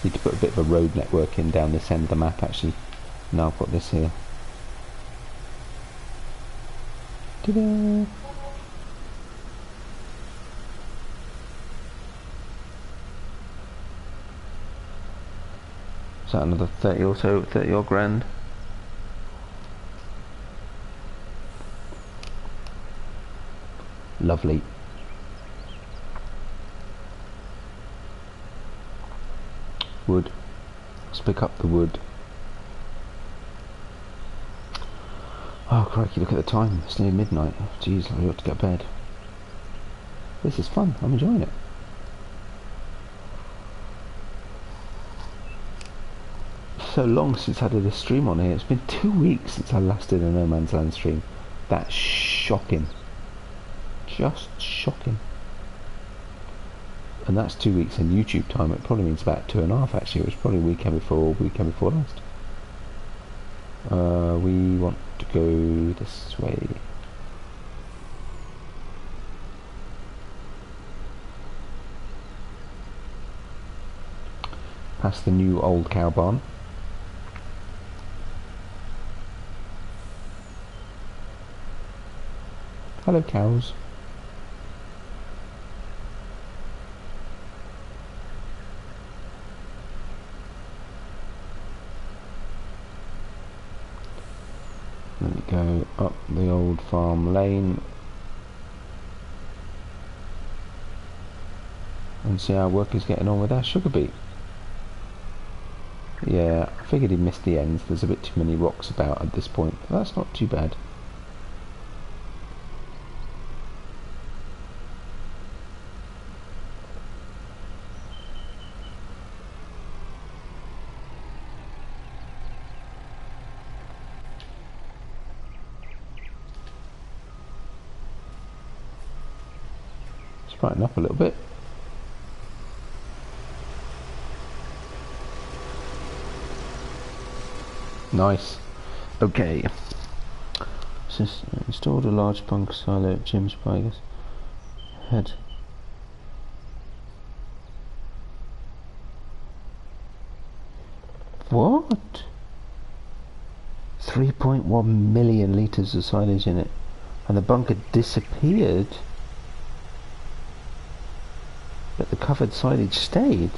Need to put a bit of a road network in down this end of the map actually. Now I'll put this here. Ta-da! Is that another 30 or so, 30 odd grand? Lovely. Wood. Let's pick up the wood. Oh crikey, look at the time. It's nearly midnight. Jeez, I ought to get to bed. This is fun. I'm enjoying it. So long since I did a stream on here. It's been 2 weeks since I last did a No Man's Land stream. That's shocking. Just shocking. And that's 2 weeks in YouTube time. It probably means about 2.5 actually. It was probably weekend before last. We want to go this way. Past the new old cow barn. Hello cows. Let me go up the old farm lane and see how work is getting on with our sugar beet. Yeah, I figured he missed the ends. There's a bit too many rocks about at this point, but that's not too bad. Brighten up a little bit. Nice. Okay. Since installed a large BunkerSilo at Jim's Bikers head. What? 3.1 million litres of silage in it, and the bunker disappeared. But the covered silage stayed.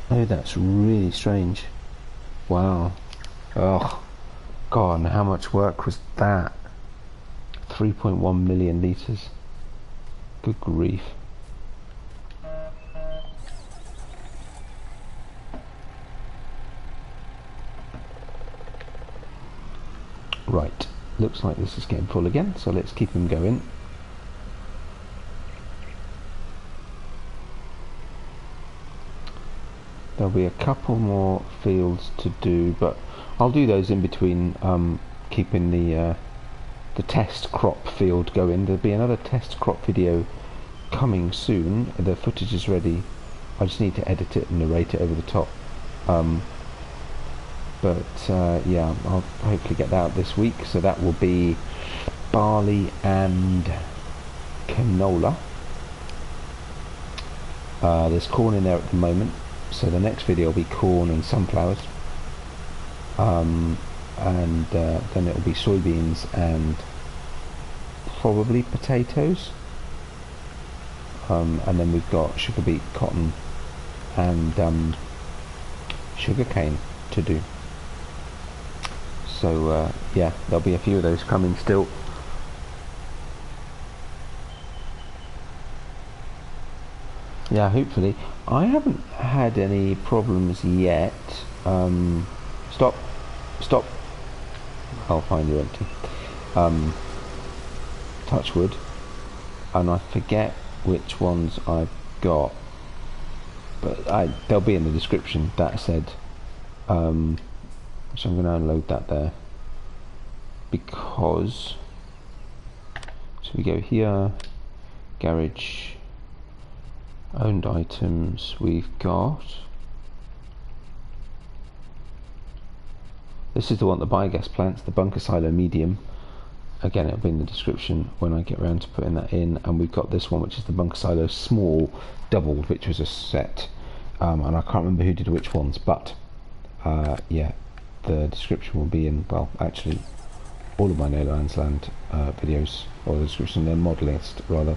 Oh, that's really strange. Wow. Oh, God, and how much work was that? 3.1 million litres. Good grief. Right, looks like this is getting full again, so let's keep him going. There'll be a couple more fields to do, but I'll do those in between, keeping the test crop field going. There'll be another test crop video coming soon. The footage is ready. I just need to edit it and narrate it over the top. Yeah, I'll hopefully get that out this week. So that will be barley and canola. There's corn in there at the moment. So the next video will be corn and sunflowers, and then it will be soybeans and probably potatoes, and then we've got sugar beet, cotton and sugar cane to do. So yeah, there'll be a few of those coming still. Yeah, hopefully. I haven't had any problems yet. Stop. I'll find you empty. touch wood, and I forget which ones I've got, but they'll be in the description. That said, so I'm going to unload that there, because so we go here, garage, owned items, we've got, this is the one, the biogas plants, the BunkerSilo medium. Again, it'll be in the description when I get around to putting that in. And we've got this one, which is the BunkerSilo small doubled, which was a set, and I can't remember who did which ones, but yeah, the description will be in, well, actually all of my No Man's Land videos, or the description, their mod list rather.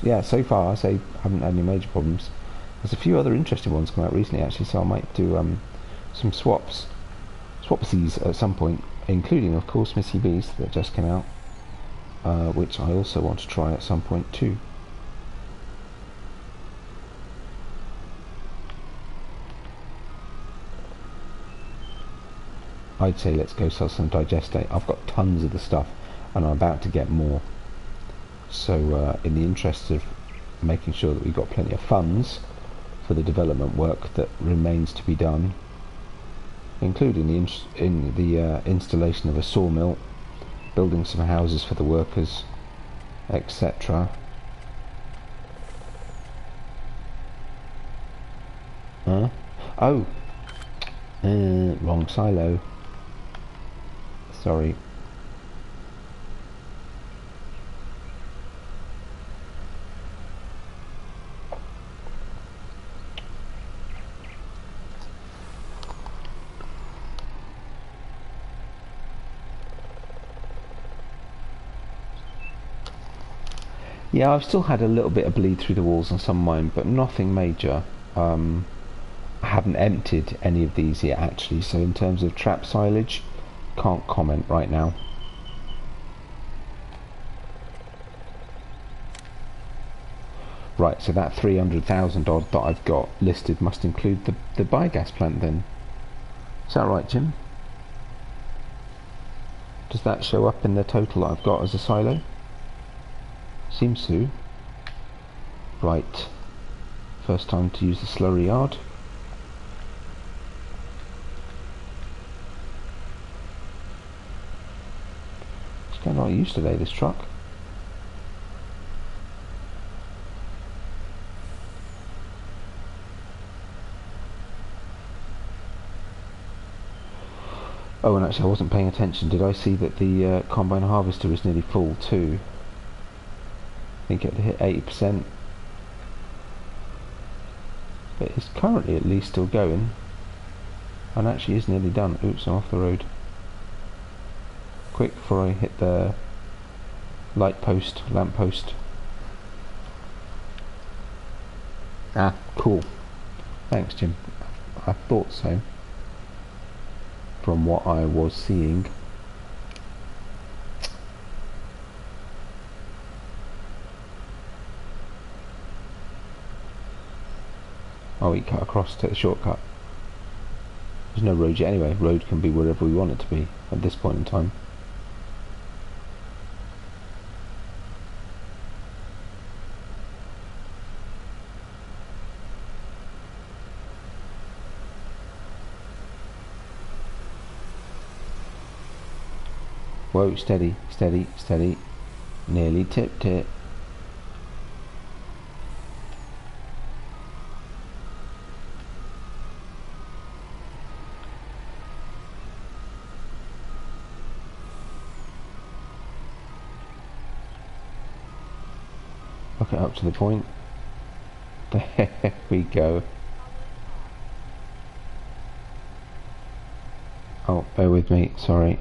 Yeah, so far I say I haven't had any major problems. There's a few other interesting ones come out recently actually, so I might do some swapsies at some point, including of course MISSYBs that just came out, which I also want to try at some point too. I'd say let's go sell some digestate. I've got tons of the stuff and I'm about to get more, so in the interest of making sure that we've got plenty of funds for the development work that remains to be done, including the installation of a sawmill, building some houses for the workers, etc. Oh, wrong silo. Sorry. Yeah, I've still had a little bit of bleed through the walls on some of mine, but nothing major. I haven't emptied any of these yet actually, so in terms of trap silage, can't comment right now. Right, so that 300,000 odd that I've got listed must include the biogas plant then. Is that right, Jim? Does that show up in the total that I've got as a silo? Seems to. Right. First time to use the slurry yard. It's getting a lot of use today, this truck. Oh, and actually I wasn't paying attention. Did I see that the combine harvester is nearly full too? I think it hit 80%. But it's currently at least still going. And actually is nearly done. Oops, I'm off the road. Quick before I hit the lamp post. Ah, cool. Thanks, Jim. I thought so, from what I was seeing. Oh, we cut across, take the shortcut. There's no road yet anyway. Road can be wherever we want it to be at this point in time. Whoa, steady, steady, steady. Nearly tipped it. Look it up to the point. There we go. Oh, bear with me, sorry.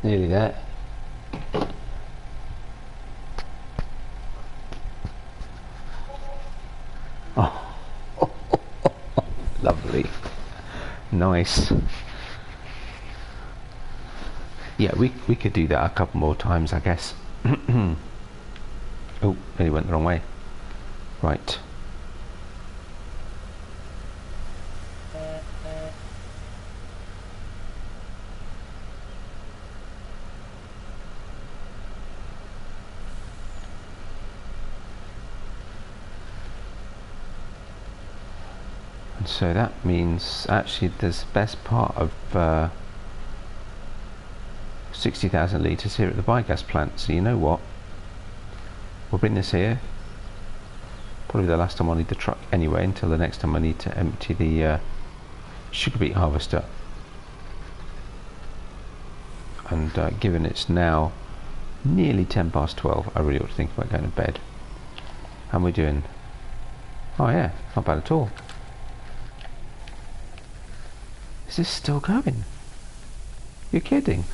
Nearly there. Oh, lovely. Nice. Yeah, we could do that a couple more times, I guess. Oh, nearly went the wrong way. Right. And so that means actually there's the best part of 60,000 litres here at the biogas plant. So you know what? We'll bring this here. Probably the last time I'll need the truck anyway, until the next time I need to empty the sugar beet harvester. And given it's now nearly 10 past 12, I really ought to think about going to bed. How are we doing? Oh yeah, not bad at all. Is this still going? You're kidding?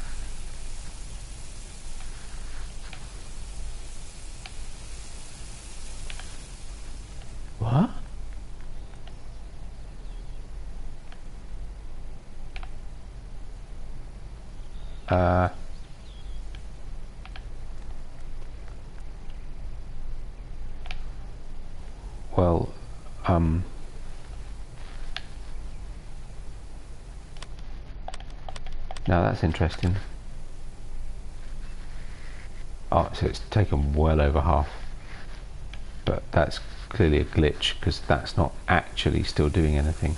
What? Well, now that's interesting. Oh, so it's taken well over half. But that's clearly a glitch, because that's not actually still doing anything.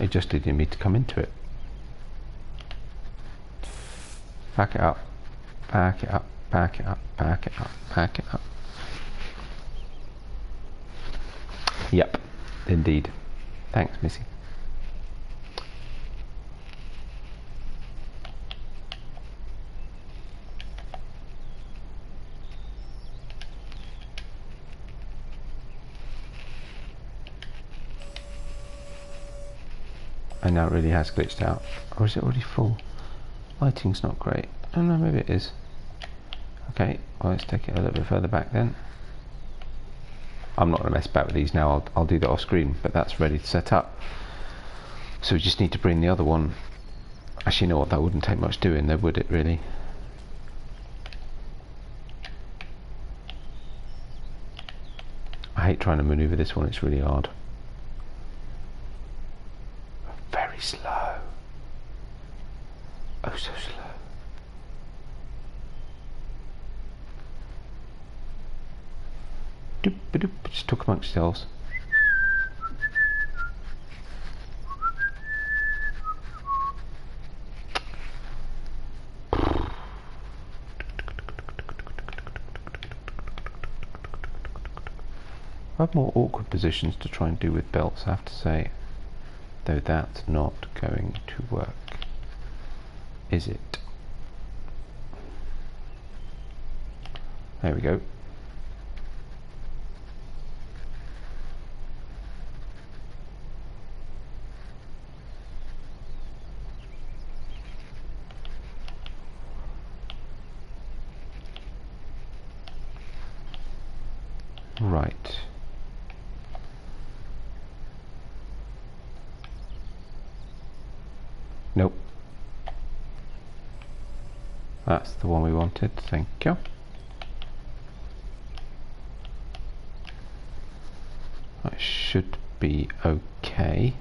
It just needed me to come into it. Back it up. Back it up. Back it up. Back it up. Back it up. Yep, indeed. Thanks, Missy. And now it really has glitched out. Or is it already full? Lighting's not great. I don't know, maybe it is. Okay, well, let's take it a little bit further back then. I'm not going to mess about with these now, I'll do that off screen, but that's ready to set up. So we just need to bring the other one. Actually, you know what, that wouldn't take much doing though, would it really? I hate trying to maneuver this one, it's really hard. Very slow. Oh, so slow. Doop, doop, just talk amongst yourselves. I have more awkward positions to try and do with belts, I have to say. Though that's not going to work, is it? There we go. Right. Nope. That's the one we wanted, thank you. That should be okay.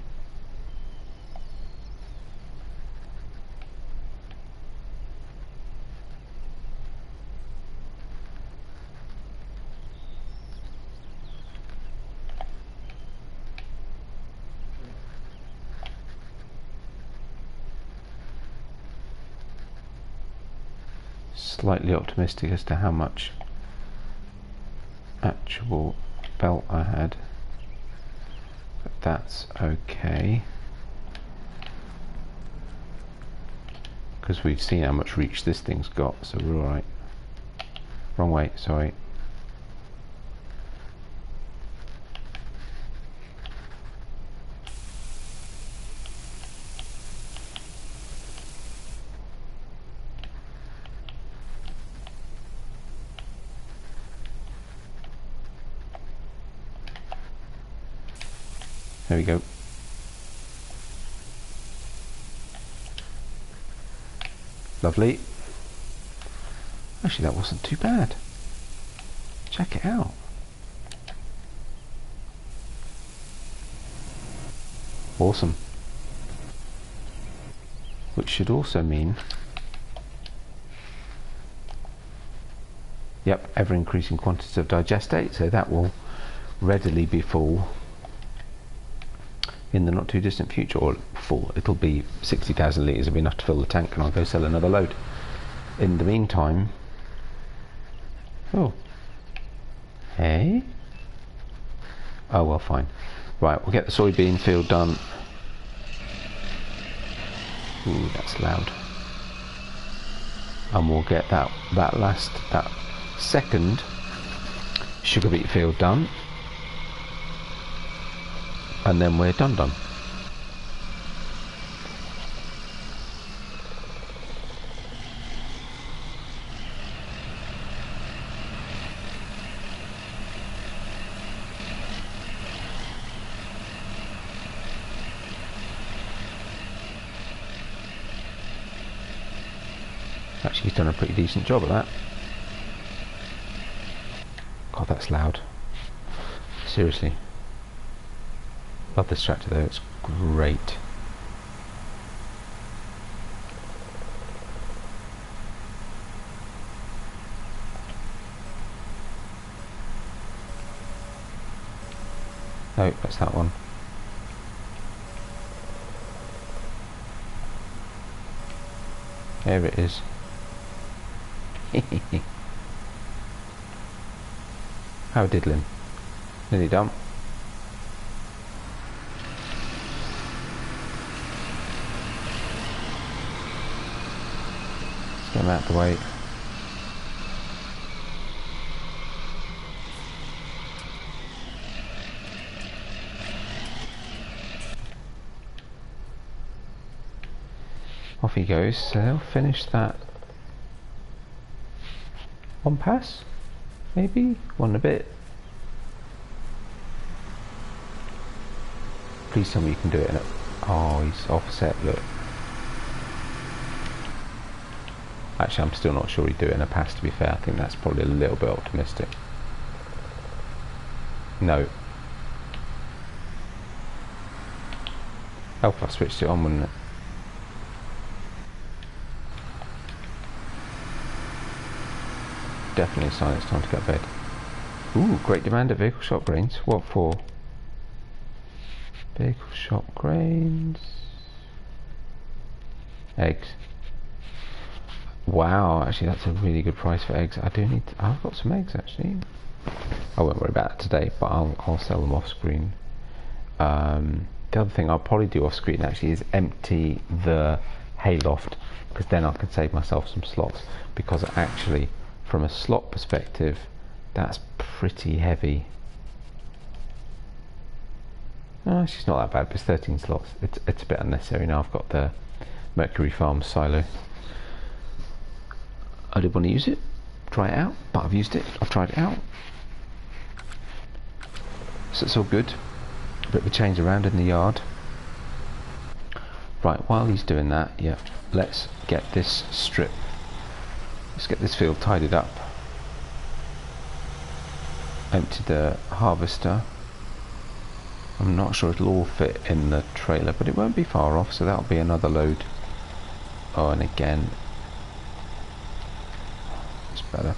Slightly optimistic as to how much actual belt I had, but that's okay because we've seen how much reach this thing's got, so we're alright. Wrong way, sorry. There we go. Lovely. Actually, that wasn't too bad. Check it out. Awesome. Which should also mean, yep, ever increasing quantities of digestate, so that will readily be full in the not too distant future, or full. It'll be 60,000 litres, it'll be enough to fill the tank, and I'll go sell another load. In the meantime, oh, hey, oh well, fine. Right, we'll get the soybean field done. Ooh, that's loud. And we'll get that second sugar beet field done, and then we're done. Actually, he's done a pretty decent job at that. God, that's loud. Seriously. Love this tractor though, it's great. Oh, that's that one. There it is. How diddling. Nearly done. Let's get him out of the way. Off he goes, so they'll finish that one pass, maybe? One and a bit. Please tell me you can do it in a... Oh, he's offset, look. Actually, I'm still not sure he'd do it in a pass, to be fair. I think that's probably a little bit optimistic. No. Help if I switched it on, wouldn't it? Definitely a sign it's time to go to bed. Ooh, great demand of vehicle shop grains. What for? Vehicle shop grains. Eggs. Wow, actually that's a really good price for eggs. I do need to, I've got some eggs actually. I won't worry about that today, but I'll sell them off screen. The other thing I'll probably do off screen actually is empty the hayloft, because then I can save myself some slots, because actually from a slot perspective that's pretty heavy. Oh, it's not that bad, but it's 13 slots. It's a bit unnecessary now. I've got the Mercury Farms silo. I did want to use it, try it out, but I've used it, I've tried it out, so it's all good. A bit of a change around in the yard. Right, while he's doing that, yeah, let's get this strip, let's get this field tidied up. Empty the harvester. I'm not sure it'll all fit in the trailer, but it won't be far off, so that'll be another load. Oh, and again, it's better.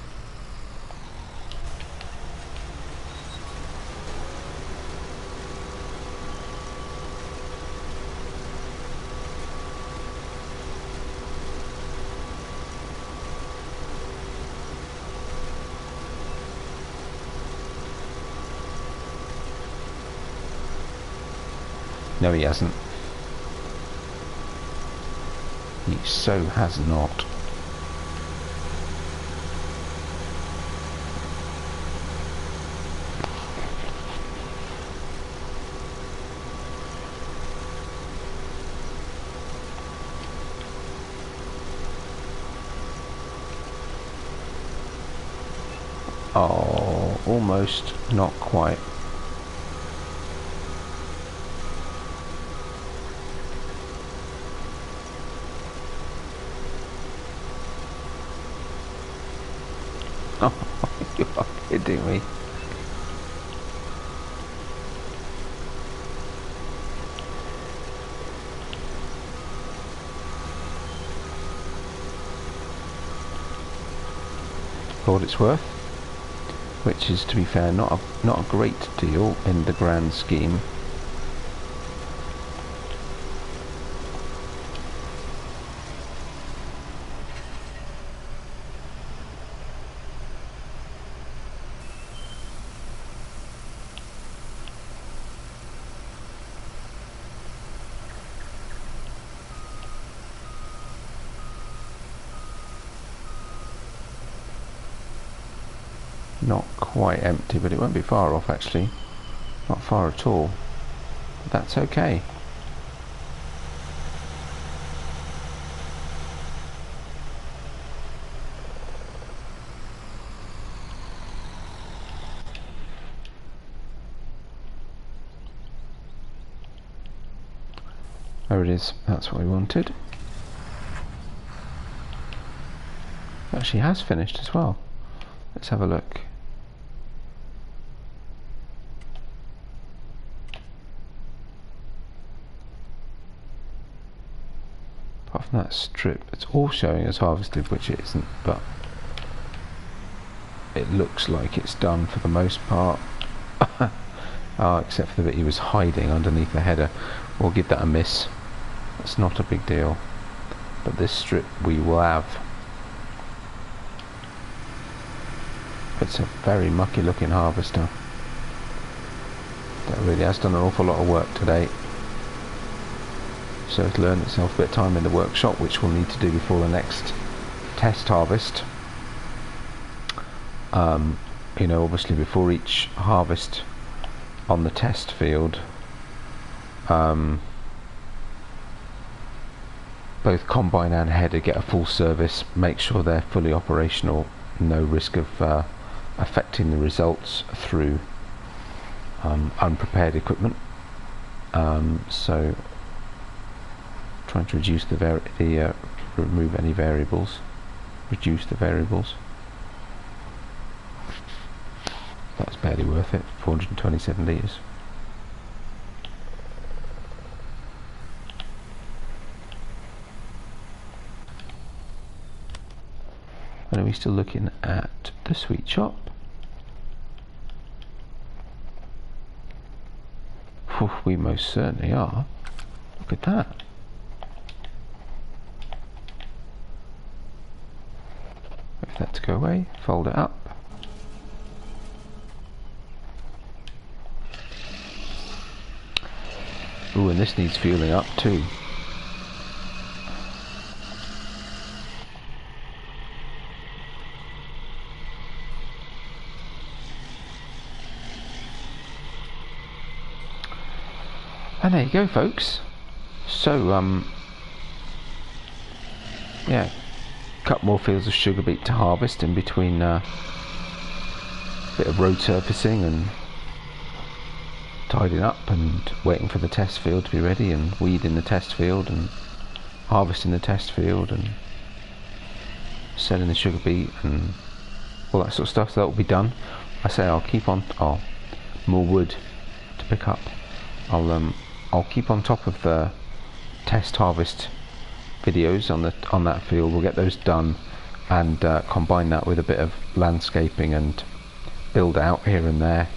No, he hasn't. He so has not. Oh, almost, not quite. You are kidding me. For what it's worth, which is, to be fair, not a great deal in the grand scheme. Not quite empty, but it won't be far off actually. Not far at all. But that's okay. There it is. That's what we wanted. It actually has finished as well. Let's have a look. Apart from that strip, it's all showing as harvested, which it isn't, but it looks like it's done for the most part. Except for the bit he was hiding underneath the header. We'll give that a miss. That's not a big deal. But this strip we will have. It's a very mucky looking harvester. That really has done an awful lot of work today. So it's learned itself a bit of time in the workshop, which we'll need to do before the next test harvest. You know, obviously before each harvest on the test field, both combine and header get a full service, make sure they're fully operational, no risk of affecting the results through unprepared equipment. So trying to reduce remove any variables, reduce the variables. That's barely worth it. 427 litres. And are we still looking at the sweet shop? We most certainly are. Look at that. Wait for that to go away, fold it up. Ooh, and this needs fueling up too. And there you go, folks. So, yeah, cut more fields of sugar beet to harvest in between a bit of road surfacing and tidying up and waiting for the test field to be ready, and weeding the test field and harvesting the test field and selling the sugar beet and all that sort of stuff. So that will be done. I say I'll keep on. Oh, more wood to pick up. I'll keep on top of the test harvest videos on that field. We'll get those done and combine that with a bit of landscaping and build out here and there,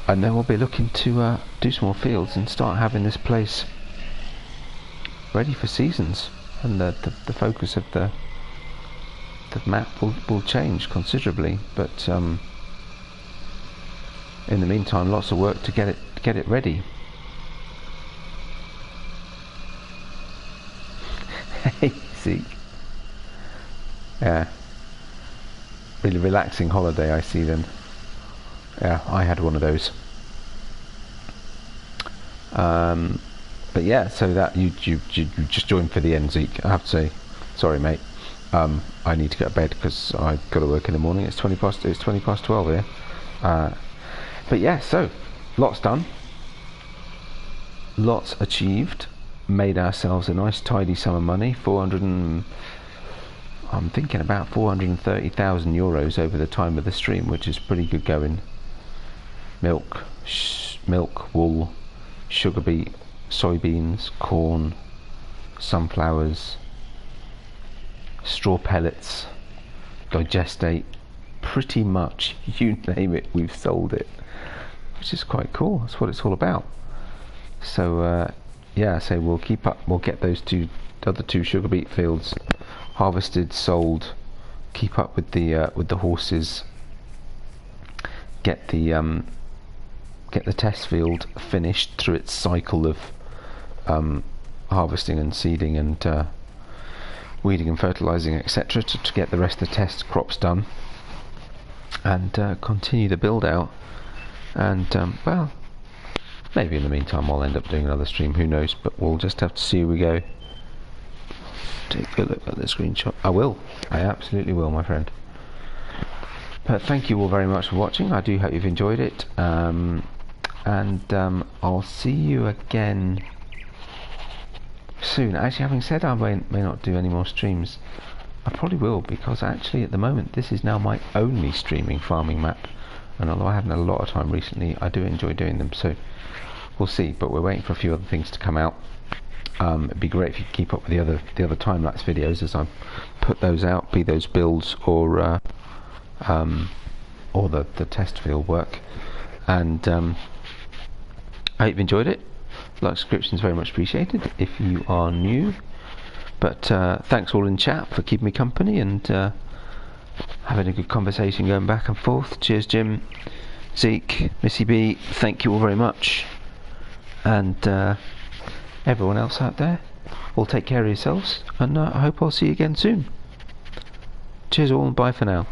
and then we'll be looking to do some more fields and start having this place ready for seasons. And the focus of the map will change considerably, but in the meantime, lots of work to get it ready. Hey, see, yeah, really relaxing holiday I see then. Yeah, I had one of those. But yeah, so that you just joined for the end, Zeke. I have to say, sorry mate, I need to go to bed because I've got to work in the morning. It's 20 past 12 here. But yeah, so lots done, lots achieved. Made ourselves a nice tidy sum of money, I'm thinking about 430,000 euros over the time of the stream, which is pretty good going. Milk, wool, sugar beet, soybeans, corn, sunflowers, straw pellets, digestate, pretty much you name it, we've sold it, which is quite cool. That's what it's all about. So yeah, so we'll keep up, we'll get those other two sugar beet fields harvested, sold, keep up with the horses, get the test field finished through its cycle of harvesting and seeding and weeding and fertilizing, etc., to get the rest of the test crops done, and continue the build out. And well, maybe in the meantime I'll end up doing another stream, who knows, but we'll just have to see where we go. Take a look at the screenshot. I absolutely will, my friend. But thank you all very much for watching. I do hope you've enjoyed it, and I'll see you again soon. Actually, having said I may not do any more streams, I probably will, because actually at the moment this is now my only streaming farming map, and although I haven't had a lot of time recently, I do enjoy doing them, so we'll see. But we're waiting for a few other things to come out. It'd be great if you could keep up with the other time-lapse videos as I put those out, be those builds or the test field work. And I hope you've enjoyed it. Like, subscription is very much appreciated if you are new. But thanks all in chat for keeping me company and having a good conversation going back and forth. Cheers, Jim, Zeke, MISSYB, thank you all very much. And everyone else out there, all take care of yourselves, and I hope I'll see you again soon. Cheers all, and bye for now.